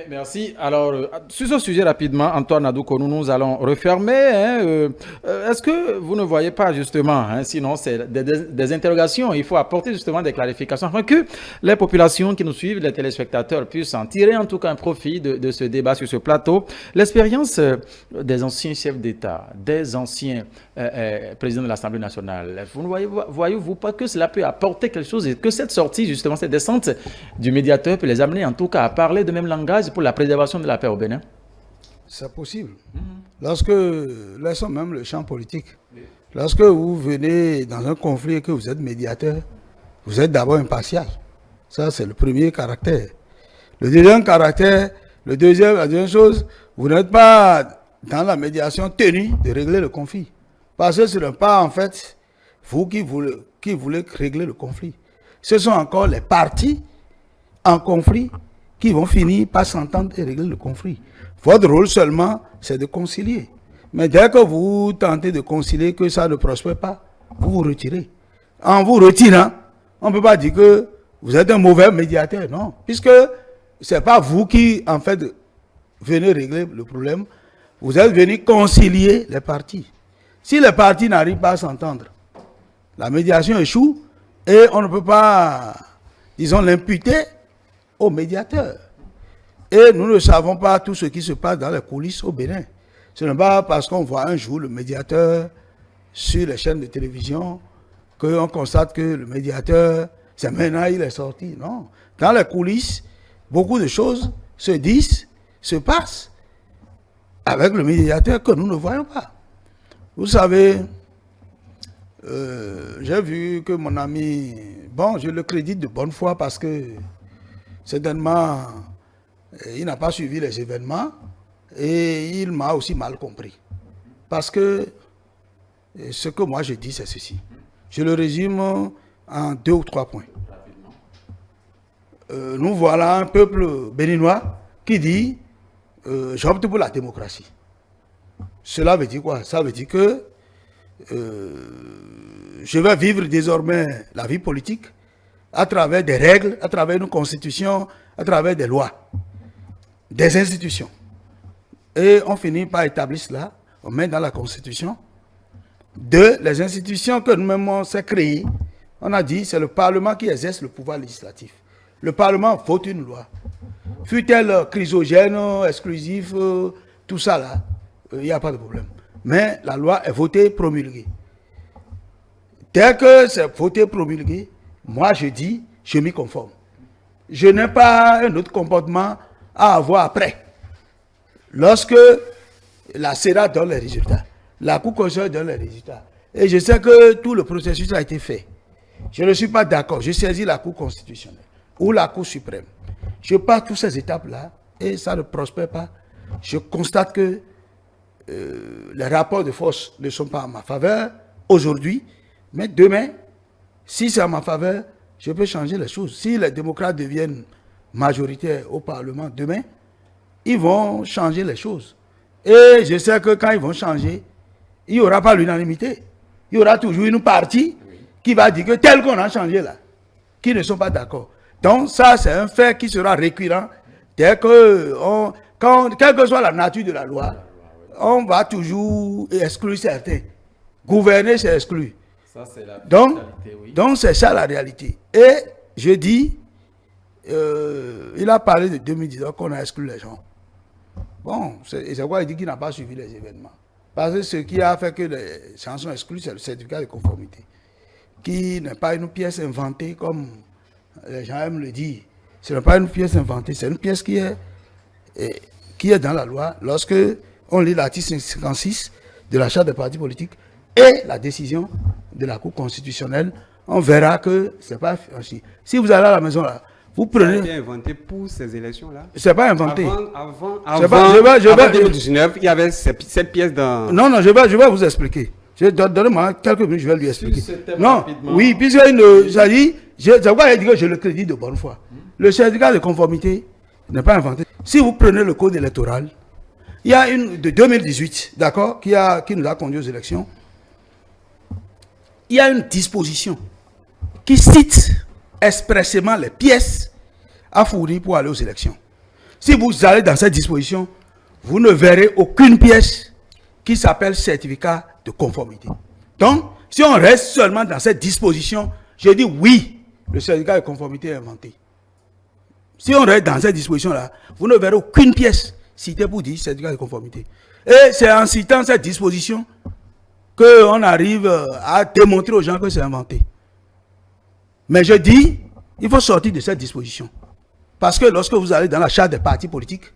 Merci. Alors, sur ce sujet rapidement, Antoine Adoukonou, nous allons refermer. Est-ce que vous ne voyez pas justement, sinon c'est des interrogations, il faut apporter justement des clarifications afin que les populations qui nous suivent, les téléspectateurs puissent en tirer en tout cas un profit de ce débat sur ce plateau. L'expérience des anciens chefs d'État, des anciens présidents de l'Assemblée nationale, voyez-vous pas que cela peut apporter quelque chose et que cette sortie, justement, cette descente du médiateur peut les amener en tout cas à parler de même langage pour la préservation de la paix au Bénin? C'est possible. Laissons même le champ politique. Lorsque vous venez dans un conflit et que vous êtes médiateur, vous êtes d'abord impartial. Ça, c'est le premier caractère. Le deuxième caractère, la deuxième chose, vous n'êtes pas dans la médiation tenue de régler le conflit. Parce que ce n'est pas en fait vous qui voulez régler le conflit. Ce sont encore les partis en conflit qui vont finir par s'entendre et régler le conflit. Votre rôle seulement, c'est de concilier. Mais dès que vous tentez de concilier, que ça ne prospère pas, vous vous retirez. En vous retirant, on ne peut pas dire que vous êtes un mauvais médiateur, non. Puisque ce n'est pas vous qui, en fait, venez régler le problème. Vous êtes venu concilier les partis. Si les partis n'arrivent pas à s'entendre, la médiation échoue et on ne peut pas, disons, l'imputer au médiateur. Et nous ne savons pas tout ce qui se passe dans les coulisses au Bénin. Ce n'est pas parce qu'on voit un jour le médiateur sur les chaînes de télévision qu'on constate que le médiateur, c'est maintenant il est sorti. Non. Dans les coulisses, beaucoup de choses se disent, se passent avec le médiateur que nous ne voyons pas. Vous savez, j'ai vu que mon ami, bon, je le crédite de bonne foi parce que certainement, il n'a pas suivi les événements et il m'a aussi mal compris. Parce que ce que moi je dis, c'est ceci. Je le résume en 2 ou 3 points. Nous voilà un peuple béninois qui dit j'opte pour la démocratie. Cela veut dire quoi? Ça veut dire que je vais vivre désormais la vie politique à travers des règles, à travers une constitution, à travers des lois, des institutions. Et on finit par établir cela, on met dans la constitution. 2, les institutions que nous-mêmes on s'est créées, on a dit c'est le Parlement qui exerce le pouvoir législatif. Le Parlement vote une loi. Fut-elle chrysogène, exclusif, tout ça là, il n'y a pas de problème. Mais la loi est votée, promulguée. Dès que c'est voté, promulgué, moi je dis, je m'y conforme. Je n'ai pas un autre comportement à avoir après. Lorsque la CEDA donne les résultats, la Cour constitutionnelle donne les résultats, et je sais que tout le processus a été fait, je ne suis pas d'accord, je saisis la Cour constitutionnelle ou la Cour suprême. Je passe toutes ces étapes-là et ça ne prospère pas. Je constate que les rapports de force ne sont pas en ma faveur aujourd'hui, mais demain, si c'est en ma faveur, je peux changer les choses. Si les démocrates deviennent majoritaires au Parlement demain, ils vont changer les choses. Et je sais que quand ils vont changer, il n'y aura pas l'unanimité. Il y aura toujours une partie qui va dire que tel qu'on a changé là, qui ne sont pas d'accord. Donc ça, c'est un fait qui sera récurrent dès que, quelle que soit la nature de la loi, on va toujours exclure certains. Gouverner, c'est exclure. Ça, c'est la réalité, oui. Donc c'est ça la réalité. Et je dis, il a parlé de 2019 qu'on a exclu les gens. Bon, c'est quoi il dit qu'il n'a pas suivi les événements. Parce que ce qui a fait que les gens sont exclus, c'est le certificat de conformité. Qui n'est pas une pièce inventée comme les gens aiment le dire. Ce n'est pas une pièce inventée, c'est une pièce qui est dans la loi. Lorsque on lit l'article 56 de la charte des partis politiques et la décision de la Cour constitutionnelle, on verra que ce n'est pas franchi. Si vous allez à la maison là, vous prenez. Ça a été inventé pour ces élections-là. C'est pas inventé. Avant 2019, il y avait cette pièce dans. Non, je vais vous expliquer. Donnez-moi quelques minutes, je vais lui expliquer. Non, oui, puisque c'est pourquoi il dit que je le crédite de bonne foi. Le certificat de conformité n'est pas inventé. Si vous prenez le code électoral, il y a une de 2018, d'accord, qui nous a conduit aux élections. Il y a une disposition qui cite expressément les pièces à fournir pour aller aux élections. Si vous allez dans cette disposition, vous ne verrez aucune pièce qui s'appelle certificat de conformité. Donc, si on reste seulement dans cette disposition, je dis oui, le certificat de conformité est inventé. Si on reste dans cette disposition-là, vous ne verrez aucune pièce citée pour dire certificat de conformité. Et c'est en citant cette disposition qu'on arrive à démontrer aux gens que c'est inventé. Mais je dis, il faut sortir de cette disposition. Parce que lorsque vous allez dans la charte des partis politiques,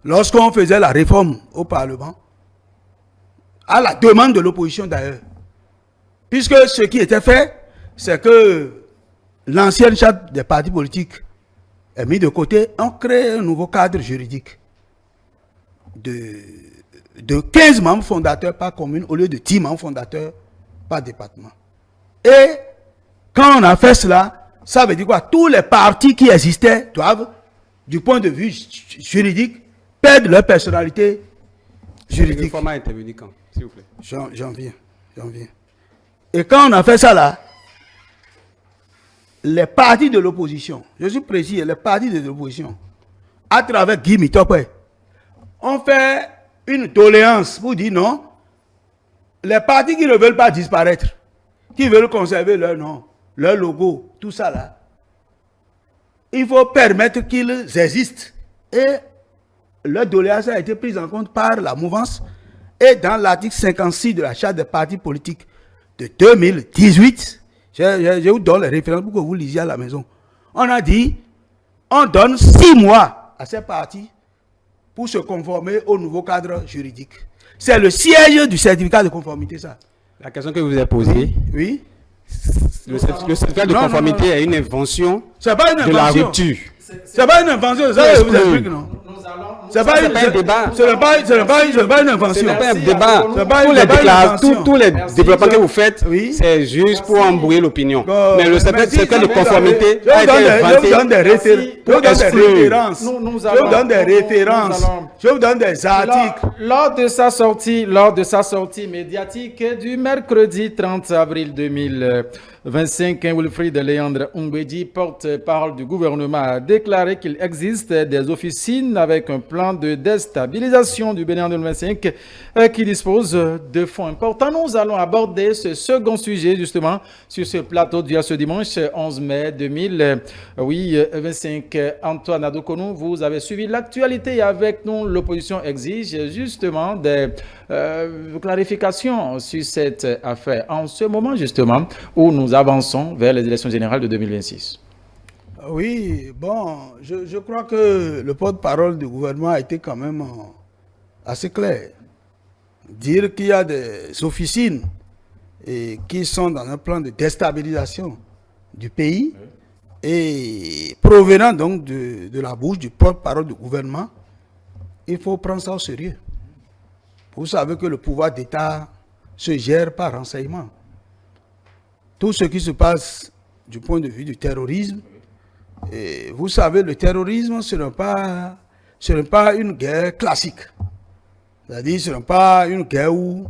lorsqu'on faisait la réforme au Parlement, à la demande de l'opposition d'ailleurs, puisque ce qui était fait, c'est que l'ancienne charte des partis politiques est mise de côté, on crée un nouveau cadre juridique. de 15 membres fondateurs par commune au lieu de 10 membres fondateurs par département. Et quand on a fait cela, ça veut dire quoi? Tous les partis qui existaient doivent, du point de vue juridique, perdre leur personnalité juridique. Le format intervenu quand, s'il vous plaît? J'en viens. Et quand on a fait ça là, les partis de l'opposition, je suis précis, les partis de l'opposition, à travers Guy Mitopé, ont fait une doléance pour dire non, les partis qui ne veulent pas disparaître, qui veulent conserver leur nom, leur logo, tout ça là, il faut permettre qu'ils existent. Et leur doléance a été prise en compte par la mouvance. Et dans l'article 56 de la charte des partis politiques de 2018, je vous donne les références pour que vous lisiez à la maison. On a dit, on donne 6 mois à ces partis pour se conformer au nouveau cadre juridique. C'est le siège du certificat de conformité, ça. La question que vous avez posée, oui. Le certificat de conformité est une invention de la rupture. C'est pas une invention, ça je vous explique, non? C'est pas un débat. Ce n'est pas une invention. Ce n'est pas un débat. Tous les développements que vous faites, c'est juste pour embrouiller l'opinion. Mais le certificat de conformité a été inventé. Je vous donne des références. Je vous donne des références. Je vous donne des articles. Lors de sa sortie médiatique du mercredi 30 avril 2025, Wilfried Léandre Ungwedi, porte-parole du gouvernement, a déclaré qu'il existe des officines avec un plan de déstabilisation du Bénin en 2025 qui dispose de fonds importants. Nous allons aborder ce second sujet justement sur ce plateau de ce dimanche 11 mai 2025. Antoine Adokonou, vous avez suivi l'actualité avec nous. L'opposition exige justement des clarifications sur cette affaire en ce moment justement où nous avançons vers les élections générales de 2026. Oui, bon, je crois que le porte-parole du gouvernement a été quand même assez clair. Dire qu'il y a des officines qui sont dans un plan de déstabilisation du pays et provenant donc de la bouche du porte-parole du gouvernement, il faut prendre ça au sérieux. Vous savez que le pouvoir d'État se gère par renseignement. Tout ce qui se passe du point de vue du terrorisme, et vous savez, le terrorisme, ce n'est pas une guerre classique. C'est-à-dire, ce n'est pas une guerre où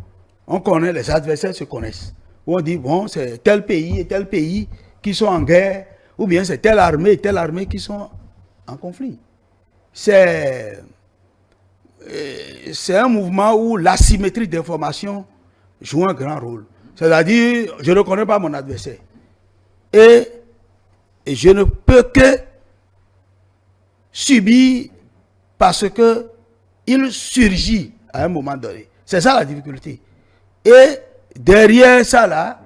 on connaît, les adversaires se connaissent. Où on dit, bon, c'est tel pays et tel pays qui sont en guerre, ou bien c'est telle armée et telle armée qui sont en conflit. C'est un mouvement où l'asymétrie d'information joue un grand rôle. C'est-à-dire, je ne connais pas mon adversaire. Et je ne peux que subir parce qu'il surgit à un moment donné. C'est ça la difficulté. Et derrière ça là,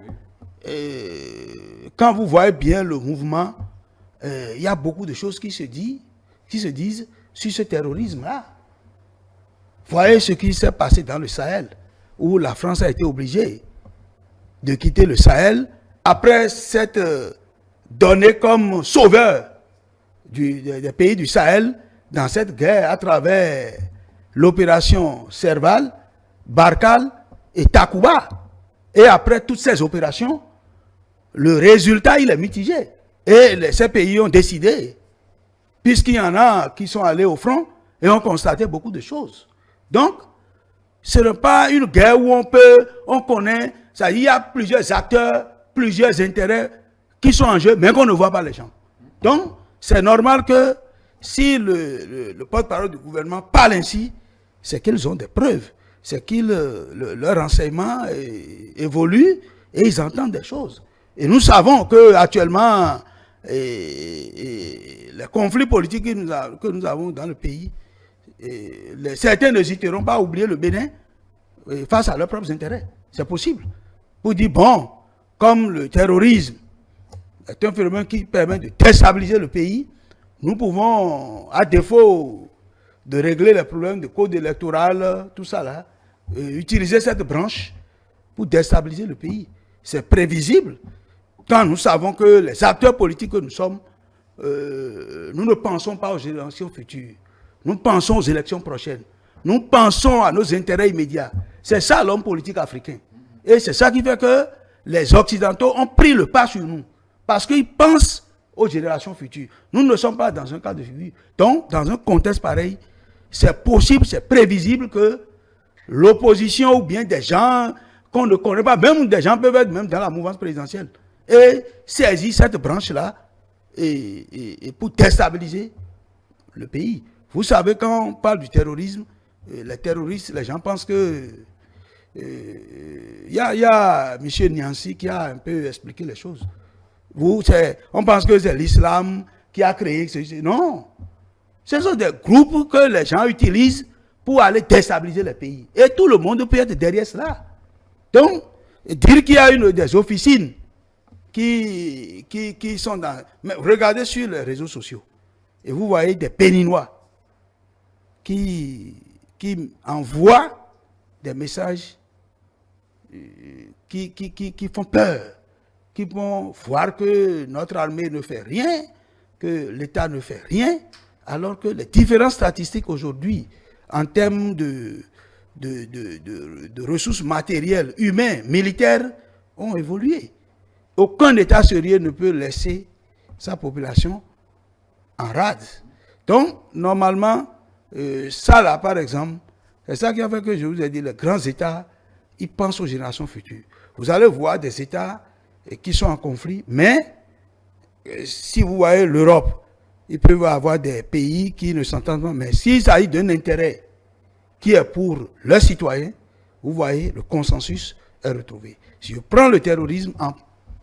quand vous voyez bien le mouvement, il y a beaucoup de choses qui se disent sur ce terrorisme-là. Voyez ce qui s'est passé dans le Sahel, où la France a été obligée de quitter le Sahel après s'être donné comme sauveur des pays du Sahel dans cette guerre à travers l'opération Serval, Barkhane et Takuba. Et après toutes ces opérations, le résultat il est mitigé. Et ces pays ont décidé, puisqu'il y en a qui sont allés au front et ont constaté beaucoup de choses. Donc, ce n'est pas une guerre où on connaît, ça, il y a plusieurs acteurs, plusieurs intérêts qui sont en jeu, mais qu'on ne voit pas les gens. Donc, c'est normal que si le porte-parole du gouvernement parle ainsi, c'est qu'ils ont des preuves, c'est que leur renseignement évolue et ils entendent des choses. Et nous savons qu'actuellement, les conflits politiques que nous avons dans le pays, certains n'hésiteront pas à oublier le Bénin face à leurs propres intérêts. C'est possible. Pour dire, bon, comme le terrorisme est un phénomène qui permet de déstabiliser le pays, nous pouvons, à défaut de régler les problèmes de code électoral, tout ça là, utiliser cette branche pour déstabiliser le pays. C'est prévisible. Quand nous savons que les acteurs politiques que nous sommes, nous ne pensons pas aux élections futures. Nous pensons aux élections prochaines. Nous pensons à nos intérêts immédiats. C'est ça l'homme politique africain. Et c'est ça qui fait que les Occidentaux ont pris le pas sur nous. Parce qu'ils pensent aux générations futures. Nous ne sommes pas dans un cas de figure. Donc, dans un contexte pareil, c'est possible, c'est prévisible que l'opposition ou bien des gens qu'on ne connaît pas, même des gens peuvent être même dans la mouvance présidentielle, et saisir cette branche-là et pour déstabiliser le pays. Vous savez, quand on parle du terrorisme, les terroristes, les gens pensent que y a M. Niancy qui a un peu expliqué les choses. On pense que c'est l'islam qui a créé ceci. Non. Ce sont des groupes que les gens utilisent pour aller déstabiliser les pays. Et tout le monde peut être derrière cela. Donc, dire qu'il y a des officines qui sont dans... Mais regardez sur les réseaux sociaux. Et vous voyez des Béninois qui envoient des messages qui font peur, qui vont voir que notre armée ne fait rien, que l'État ne fait rien, alors que les différentes statistiques aujourd'hui, en termes de ressources matérielles, humaines, militaires, ont évolué. Aucun État sérieux ne peut laisser sa population en rade. Donc, normalement, ça là, par exemple, c'est ça qui a fait que je vous ai dit, les grands États, ils pensent aux générations futures. Vous allez voir des États qui sont en conflit, mais si vous voyez l'Europe, il peut y avoir des pays qui ne s'entendent pas, mais s'il s'agit d'un intérêt qui est pour leurs citoyens, vous voyez, le consensus est retrouvé. Si je prends le terrorisme, en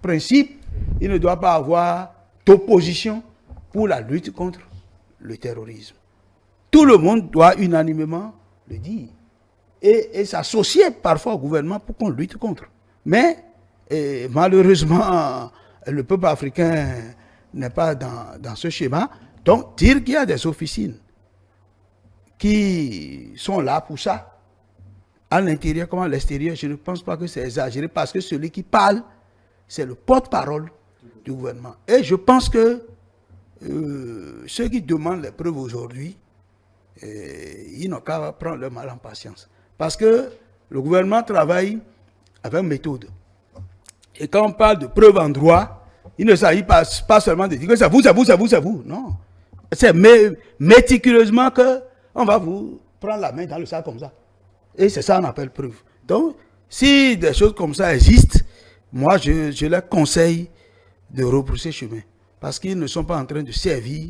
principe, il ne doit pas avoir d'opposition pour la lutte contre le terrorisme. Tout le monde doit unanimement le dire et s'associer parfois au gouvernement pour qu'on lutte contre. Mais malheureusement, le peuple africain n'est pas dans ce schéma. Donc, dire qu'il y a des officines qui sont là pour ça, à l'intérieur comme à l'extérieur, je ne pense pas que c'est exagéré parce que celui qui parle, c'est le porte-parole du gouvernement. Et je pense que ceux qui demandent les preuves aujourd'hui, ils n'ont qu'à prendre leur mal en patience. Parce que le gouvernement travaille avec méthode. Et quand on parle de preuves en droit, il ne s'agit pas seulement de dire que c'est vous, c'est vous, c'est vous, c'est vous. Non. C'est méticuleusement qu'on va vous prendre la main dans le sac comme ça. Et c'est ça qu'on appelle preuve. Donc, si des choses comme ça existent, moi, je leur conseille de rebrousser chemin. Parce qu'ils ne sont pas en train de servir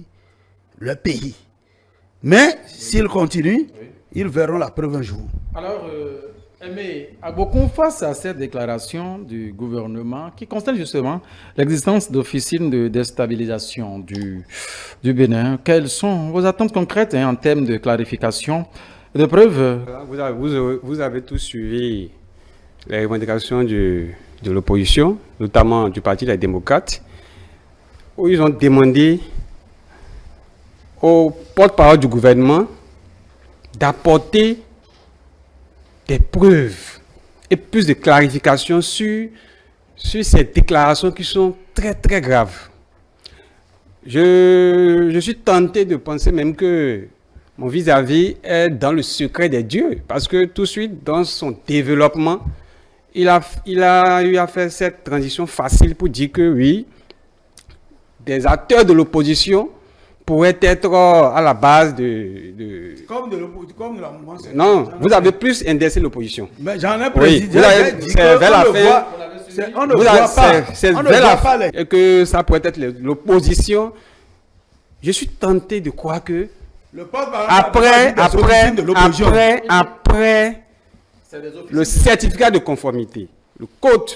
le pays. Mais s'ils continuent, ils verront la preuve un jour. Alors, Aimé Agbokoun, face à cette déclaration du gouvernement qui constate justement l'existence d'officines de déstabilisation du Bénin, quelles sont vos attentes concrètes en termes de clarification, de preuves? Vous avez tous suivi les revendications de l'opposition, notamment du Parti des démocrates, où ils ont demandé au porte-parole du gouvernement d'apporter des preuves et plus de clarification sur ces déclarations qui sont très très graves. Je suis tenté de penser même que mon vis-à-vis est dans le secret des dieux, parce que tout de suite dans son développement, il a eu à faire cette transition facile pour dire que oui, des acteurs de l'opposition pourraient être à la base Comme de la mouvance. Non, vous avez plus indexé l'opposition. Mais j'en ai précisé. C'est vers la fin. On ne voit pas. C'est vers la fin que ça pourrait être l'opposition. Je suis tenté de croire que après le certificat de conformité, le code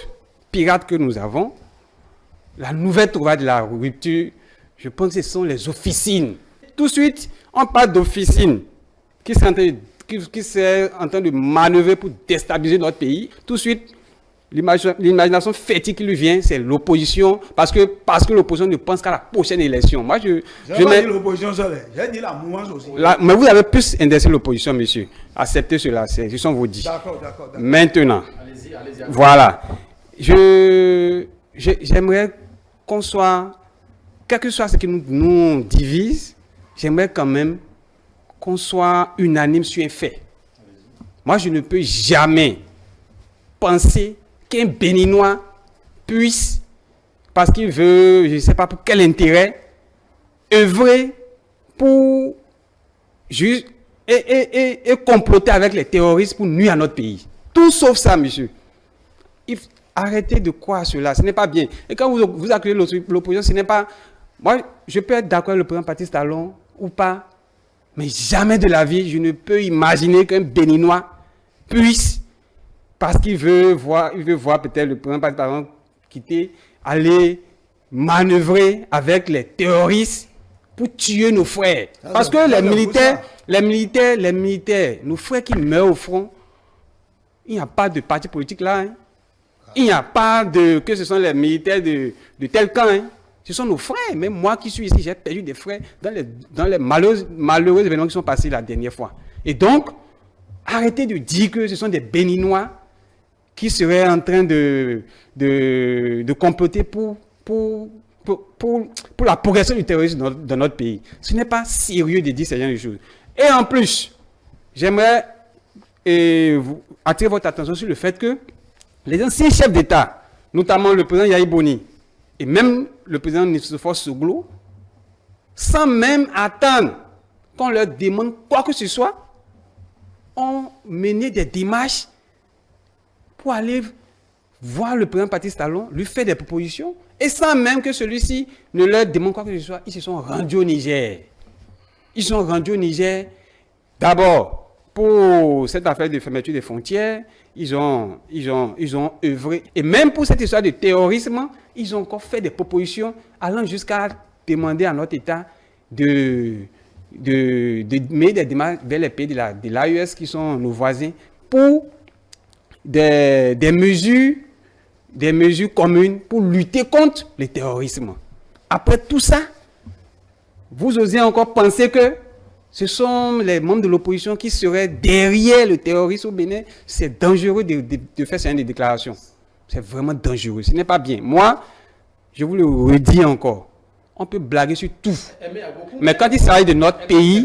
pirate que nous avons, la nouvelle trouvaille de la rupture, je pense que ce sont les officines. Tout de suite, on parle d'officines qui sont en train de manœuvrer pour déstabiliser notre pays. Tout de suite, l'imagination fétiche qui lui vient, c'est l'opposition, parce que l'opposition ne pense qu'à la prochaine élection. Moi, je pas dit l'opposition seule, j'ai dit la mouvance aussi. Mais vous avez plus indexé l'opposition, monsieur. Acceptez cela, ce sont vos dits. D'accord. Maintenant, Allez-y. voilà. J'aimerais qu'on soit, quel que soit ce qui nous divise, j'aimerais quand même qu'on soit unanime sur un fait. Moi, je ne peux jamais penser qu'un Béninois puisse, parce qu'il veut, je ne sais pas pour quel intérêt, œuvrer pour juste et comploter avec les terroristes pour nuire à notre pays. Tout sauf ça, monsieur. Arrêtez de croire cela, ce n'est pas bien. Et quand vous accueillez l'opposition, ce n'est pas... Moi, je peux être d'accord avec le président Patrice Talon ou pas, mais jamais de la vie, je ne peux imaginer qu'un Béninois puisse, parce qu'il veut voir peut-être le président Patrice Talon quitter, aller manœuvrer avec les terroristes pour tuer nos frères. Parce que les militaires, nos frères qui meurent au front, il n'y a pas de parti politique là. Hein. Il n'y a pas que ce sont les militaires de tel camp. Hein. Ce sont nos frères. Même moi qui suis ici, j'ai perdu des frères dans les malheureux événements qui sont passés la dernière fois. Et donc, arrêtez de dire que ce sont des Béninois qui seraient en train de comploter pour la progression du terrorisme dans notre pays. Ce n'est pas sérieux de dire ce genre de choses. Et en plus, j'aimerais attirer votre attention sur le fait que les anciens chefs d'État, notamment le président Yahi Boni et même le président Nicéphore Soglo, sans même attendre qu'on leur demande quoi que ce soit, ont mené des démarches pour aller voir le président Patrice Talon, lui faire des propositions, et sans même que celui-ci ne leur demande quoi que ce soit, ils se sont rendus au Niger. Ils sont rendus au Niger, d'abord, pour cette affaire de fermeture des frontières, ils ont œuvré. Et même pour cette histoire de terrorisme, ils ont encore fait des propositions allant jusqu'à demander à notre État de mettre des démarches vers les pays de l'AES qui sont nos voisins pour des mesures communes pour lutter contre le terrorisme. Après tout ça, vous osez encore penser que ce sont les membres de l'opposition qui seraient derrière le terrorisme au Bénin. C'est dangereux de faire ce genre de déclarations. C'est vraiment dangereux. Ce n'est pas bien. Moi, je vous le redis encore. On peut blaguer sur tout. Mais quand il s'agit de notre pays...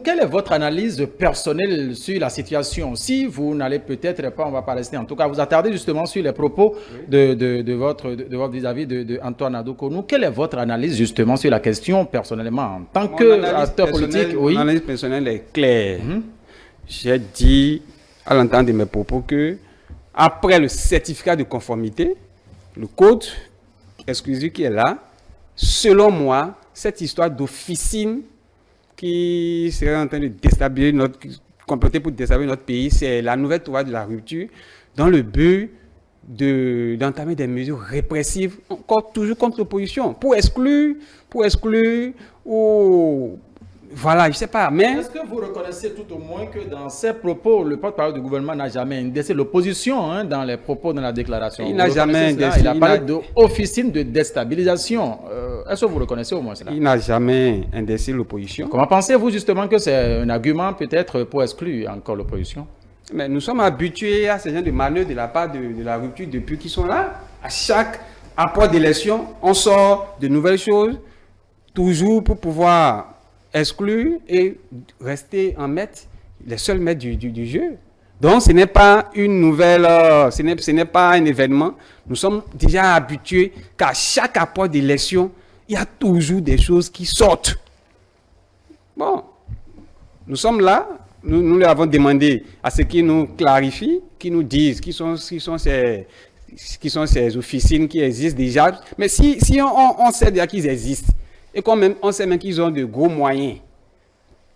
Quelle est votre analyse personnelle sur la situation? Si vous n'allez peut-être pas, on ne va pas rester, en tout cas, vous attardez justement sur les propos de votre vis-à-vis de Antoine Adou-Konou. Quelle est votre analyse justement sur la question personnellement en tant qu'acteur politique? Mon analyse personnelle est claire. J'ai dit à l'entente de mes propos que après le certificat de conformité, le code exclusif qui est là, selon moi, cette histoire d'officine qui serait en train de déstabiliser comploter pour déstabiliser notre pays, c'est la nouvelle loi de la rupture dans le but d'entamer des mesures répressives, encore toujours contre l'opposition, pour exclure, ou voilà, je ne sais pas, mais... Est-ce que vous reconnaissez tout au moins que dans ces propos, le porte-parole du gouvernement n'a jamais indexé l'opposition dans les propos, dans la déclaration? Il n'a jamais indexé. Il a parlé d'officine de déstabilisation. Est-ce que vous reconnaissez au moins cela? Il n'a jamais indexé l'opposition. Comment pensez-vous justement que c'est un argument peut-être pour exclure encore l'opposition? Mais nous sommes habitués à ce genre de manœuvres de la part de la rupture depuis qu'ils sont là. À chaque apport d'élection, on sort de nouvelles choses, toujours pour pouvoir exclure et rester en maître, les seuls maîtres du jeu. Donc ce n'est pas une nouvelle, ce n'est pas un événement. Nous sommes déjà habitués qu'à chaque apport d'élection, il y a toujours des choses qui sortent. Bon, nous sommes là, nous leur avons demandé à ce qu'ils nous clarifient, qu'ils nous disent qui sont ces officines qui existent déjà. Mais si on sait déjà qu'ils existent, et quand même, on sait même qu'ils ont de gros moyens.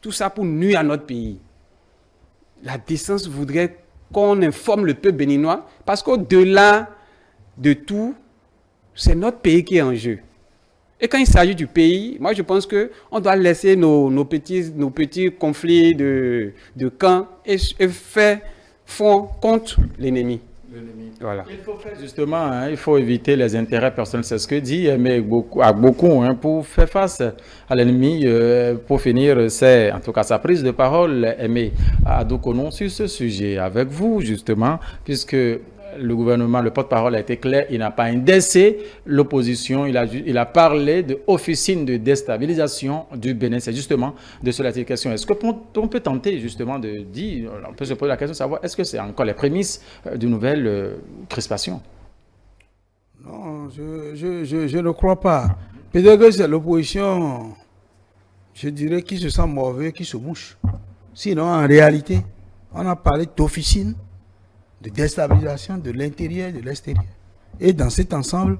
Tout ça pour nuire à notre pays. La décence voudrait qu'on informe le peuple béninois, parce qu'au-delà de tout, c'est notre pays qui est en jeu. Et quand il s'agit du pays, moi je pense qu'on doit laisser nos petits conflits de camps et faire front contre l'ennemi. Voilà. Il faut faire justement, il faut éviter les intérêts personnels, c'est ce que dit mais beaucoup pour faire face à l'ennemi. Pour finir, c'est en tout cas sa prise de parole, Aimé Adou-Konou, sur ce sujet avec vous justement, puisque le gouvernement, le porte-parole a été clair, il n'a pas indexé l'opposition, il a parlé d'officine de déstabilisation du Bénin. C'est justement de cela la question. Est-ce qu'on peut tenter justement de dire, on peut se poser la question de savoir, est-ce que c'est encore les prémices d'une nouvelle crispation? Non, je ne crois pas. Peut-être que c'est l'opposition, je dirais, qui se sent mauvais, qui se mouche. Sinon, en réalité, on a parlé d'officine, de déstabilisation de l'intérieur et de l'extérieur. Et dans cet ensemble,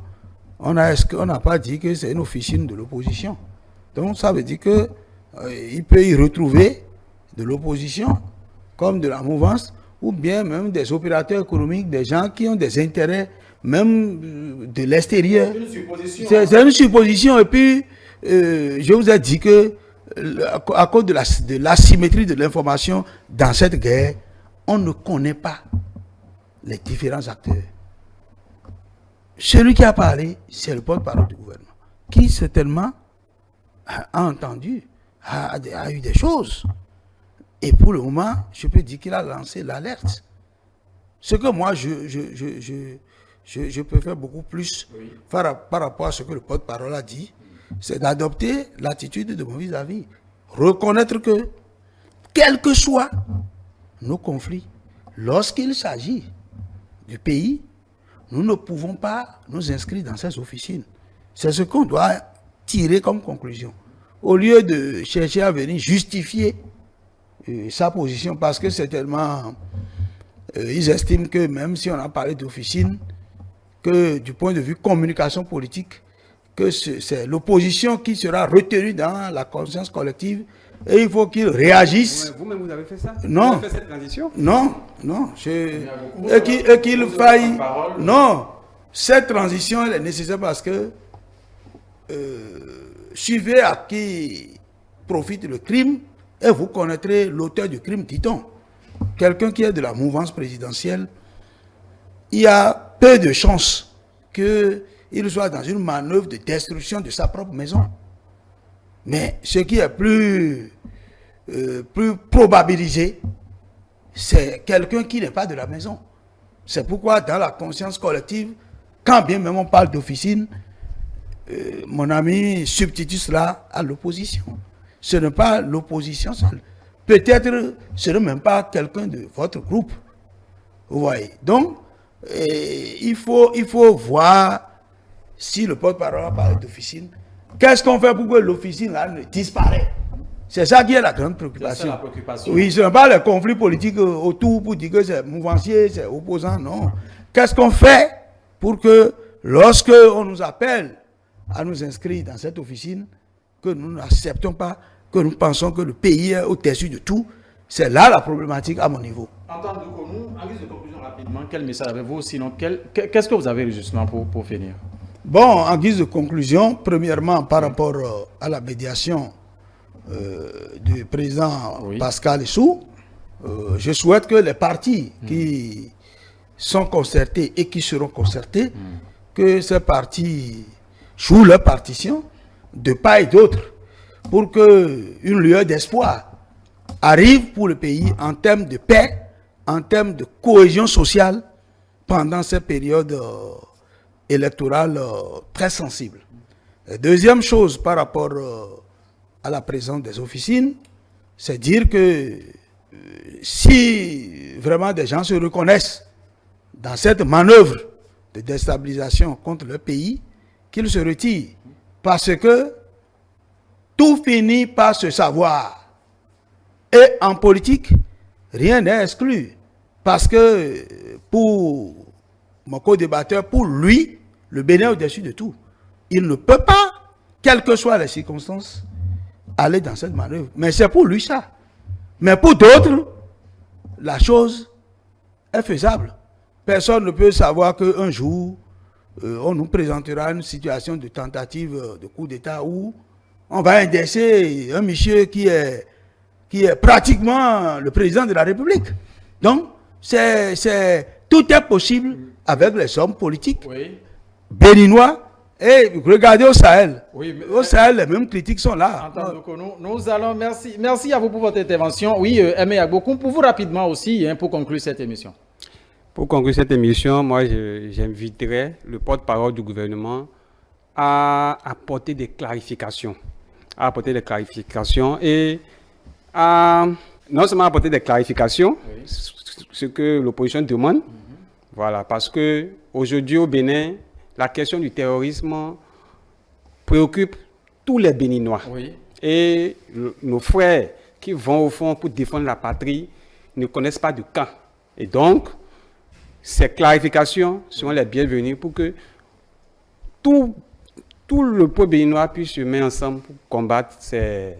on n'a pas dit que c'est une officine de l'opposition. Donc, ça veut dire que il peut y retrouver de l'opposition, comme de la mouvance, ou bien même des opérateurs économiques, des gens qui ont des intérêts, même de l'extérieur. C'est une supposition. C'est une supposition. Et puis, je vous ai dit que, à cause de l'asymétrie de l'information dans cette guerre, on ne connaît pas les différents acteurs. Celui qui a parlé, c'est le porte-parole du gouvernement, qui certainement a entendu, a eu des choses. Et pour le moment, je peux dire qu'il a lancé l'alerte. Ce que moi, je peux faire beaucoup plus par rapport à ce que le porte-parole a dit, c'est d'adopter l'attitude de mon vis-à-vis. Reconnaître que, quels que soient nos conflits, lorsqu'il s'agit du pays, nous ne pouvons pas nous inscrire dans ces officines. C'est ce qu'on doit tirer comme conclusion. Au lieu de chercher à venir justifier sa position, parce que c'est tellement... ils estiment que même si on a parlé d'officine, que du point de vue communication politique, que c'est l'opposition qui sera retenue dans la conscience collective et il faut qu'ils réagissent. Vous-même, vous avez fait ça? Non. Vous avez fait cette transition? Non, non. Et qu'il faille... Non. Cette transition, elle est nécessaire parce que suivez à qui profite le crime et vous connaîtrez l'auteur du crime, dit-on. Quelqu'un qui est de la mouvance présidentielle, il y a peu de chances qu'il soit dans une manœuvre de destruction de sa propre maison. Mais ce qui est plus probabilisé, c'est quelqu'un qui n'est pas de la maison. C'est pourquoi dans la conscience collective, quand bien même on parle d'officine, mon ami substitue cela à l'opposition. Ce n'est pas l'opposition seule. Peut-être ce n'est même pas quelqu'un de votre groupe. Vous voyez. Donc, il faut voir si le porte-parole a parlé d'officine. Qu'est-ce qu'on fait pour que l'officine là ne disparaisse? C'est ça qui est la grande préoccupation. C'est la préoccupation. Oui, ce n'est pas les conflits politiques autour pour dire que c'est mouvancier, c'est opposant, non. Qu'est-ce qu'on fait pour que lorsque on nous appelle à nous inscrire dans cette officine, que nous n'acceptons pas, que nous pensons que le pays est au-dessus de tout? C'est là la problématique à mon niveau. Entendre nous, en guise de conclusion rapidement, quel message avez-vous? Sinon, qu'est-ce que vous avez justement pour finir? Bon, en guise de conclusion, premièrement, par rapport à la médiation du président Pascal Issou, je souhaite que les partis qui sont concertés et qui seront concertés, que ces partis jouent leur partition de part et d'autre pour qu'une lueur d'espoir arrive pour le pays en termes de paix, en termes de cohésion sociale pendant cette période électorale très sensible. Et deuxième chose par rapport à la présence des officines, c'est dire que si vraiment des gens se reconnaissent dans cette manœuvre de déstabilisation contre le pays, qu'ils se retirent. Parce que tout finit par se savoir. Et en politique, rien n'est exclu. Parce que pour mon co-débatteur, pour lui, le Bénin est au-dessus de tout. Il ne peut pas, quelles que soient les circonstances, aller dans cette manœuvre. Mais c'est pour lui ça. Mais pour d'autres, la chose est faisable. Personne ne peut savoir qu'un jour, on nous présentera une situation de tentative de coup d'État où on va indexer un monsieur qui est pratiquement le président de la République. Donc, tout est possible avec les hommes politiques béninois. Et regardez au Sahel. Au Sahel, les mêmes critiques sont là. Nous allons, merci à vous pour votre intervention. Oui, Aimé Agbokoum, pour vous rapidement aussi, pour conclure cette émission. Pour conclure cette émission, moi, j'inviterai le porte-parole du gouvernement à apporter des clarifications. Et à non seulement apporter des clarifications, ce que l'opposition demande, voilà, parce que aujourd'hui au Bénin, la question du terrorisme préoccupe tous les Béninois. Oui. Et nos frères qui vont au fond pour défendre la patrie ne connaissent pas de camp. Et donc, ces clarifications seront les bienvenues pour que tout le peuple béninois puisse se mettre ensemble pour combattre ces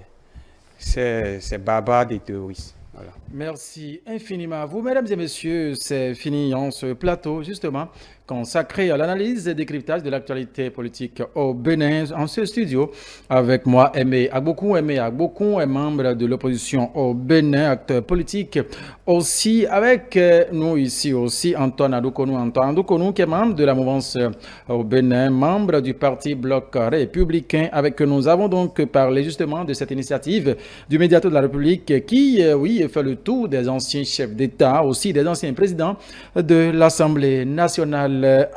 barbares des terroristes. Voilà. Merci infiniment à vous, mesdames et messieurs. C'est fini en ce plateau, justement, consacré à l'analyse et décryptage de l'actualité politique au Bénin, en ce studio, avec moi, Aimé Agbokoun, un membre de l'opposition au Bénin, acteur politique. Aussi, avec nous ici aussi, Antoine Adoukonou, qui est membre de la mouvance au Bénin, membre du parti Bloc républicain, avec que nous avons donc parlé justement de cette initiative du médiateur de la République qui, oui, fait le tour des anciens chefs d'État, aussi des anciens présidents de l'Assemblée nationale.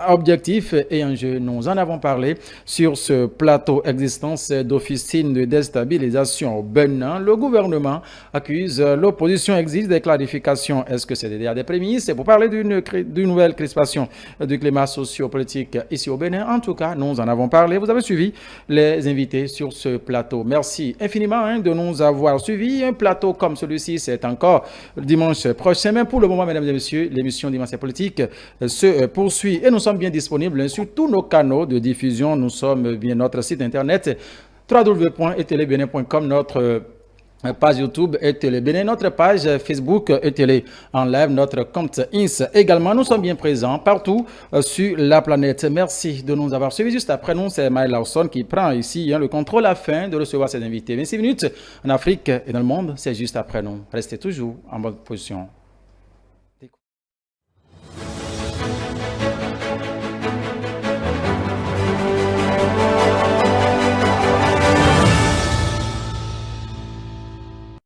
Objectif et enjeu, nous en avons parlé sur ce plateau. Existence d'officines de déstabilisation au Bénin. Le gouvernement accuse, l'opposition exige des clarifications. Est-ce que c'est déjà des prémices? C'est pour parler d'une nouvelle crispation du climat socio-politique ici au Bénin. En tout cas, nous en avons parlé. Vous avez suivi les invités sur ce plateau. Merci infiniment de nous avoir suivis. Un plateau comme celui-ci, c'est encore dimanche prochain. Mais pour le moment, mesdames et messieurs, l'émission Dimanche politique se poursuit. Et nous sommes bien disponibles sur tous nos canaux de diffusion. Nous sommes bien notre site internet www.etelebénin.com, notre page YouTube ETélé Bénin, notre page Facebook ETélé en live, notre compte Ins également. Nous sommes bien présents partout sur la planète. Merci de nous avoir suivis. Juste après nous, c'est Maël Lawson qui prend ici le contrôle afin de recevoir ses invités. 26 minutes en Afrique et dans le monde, c'est juste après nous. Restez toujours en bonne position.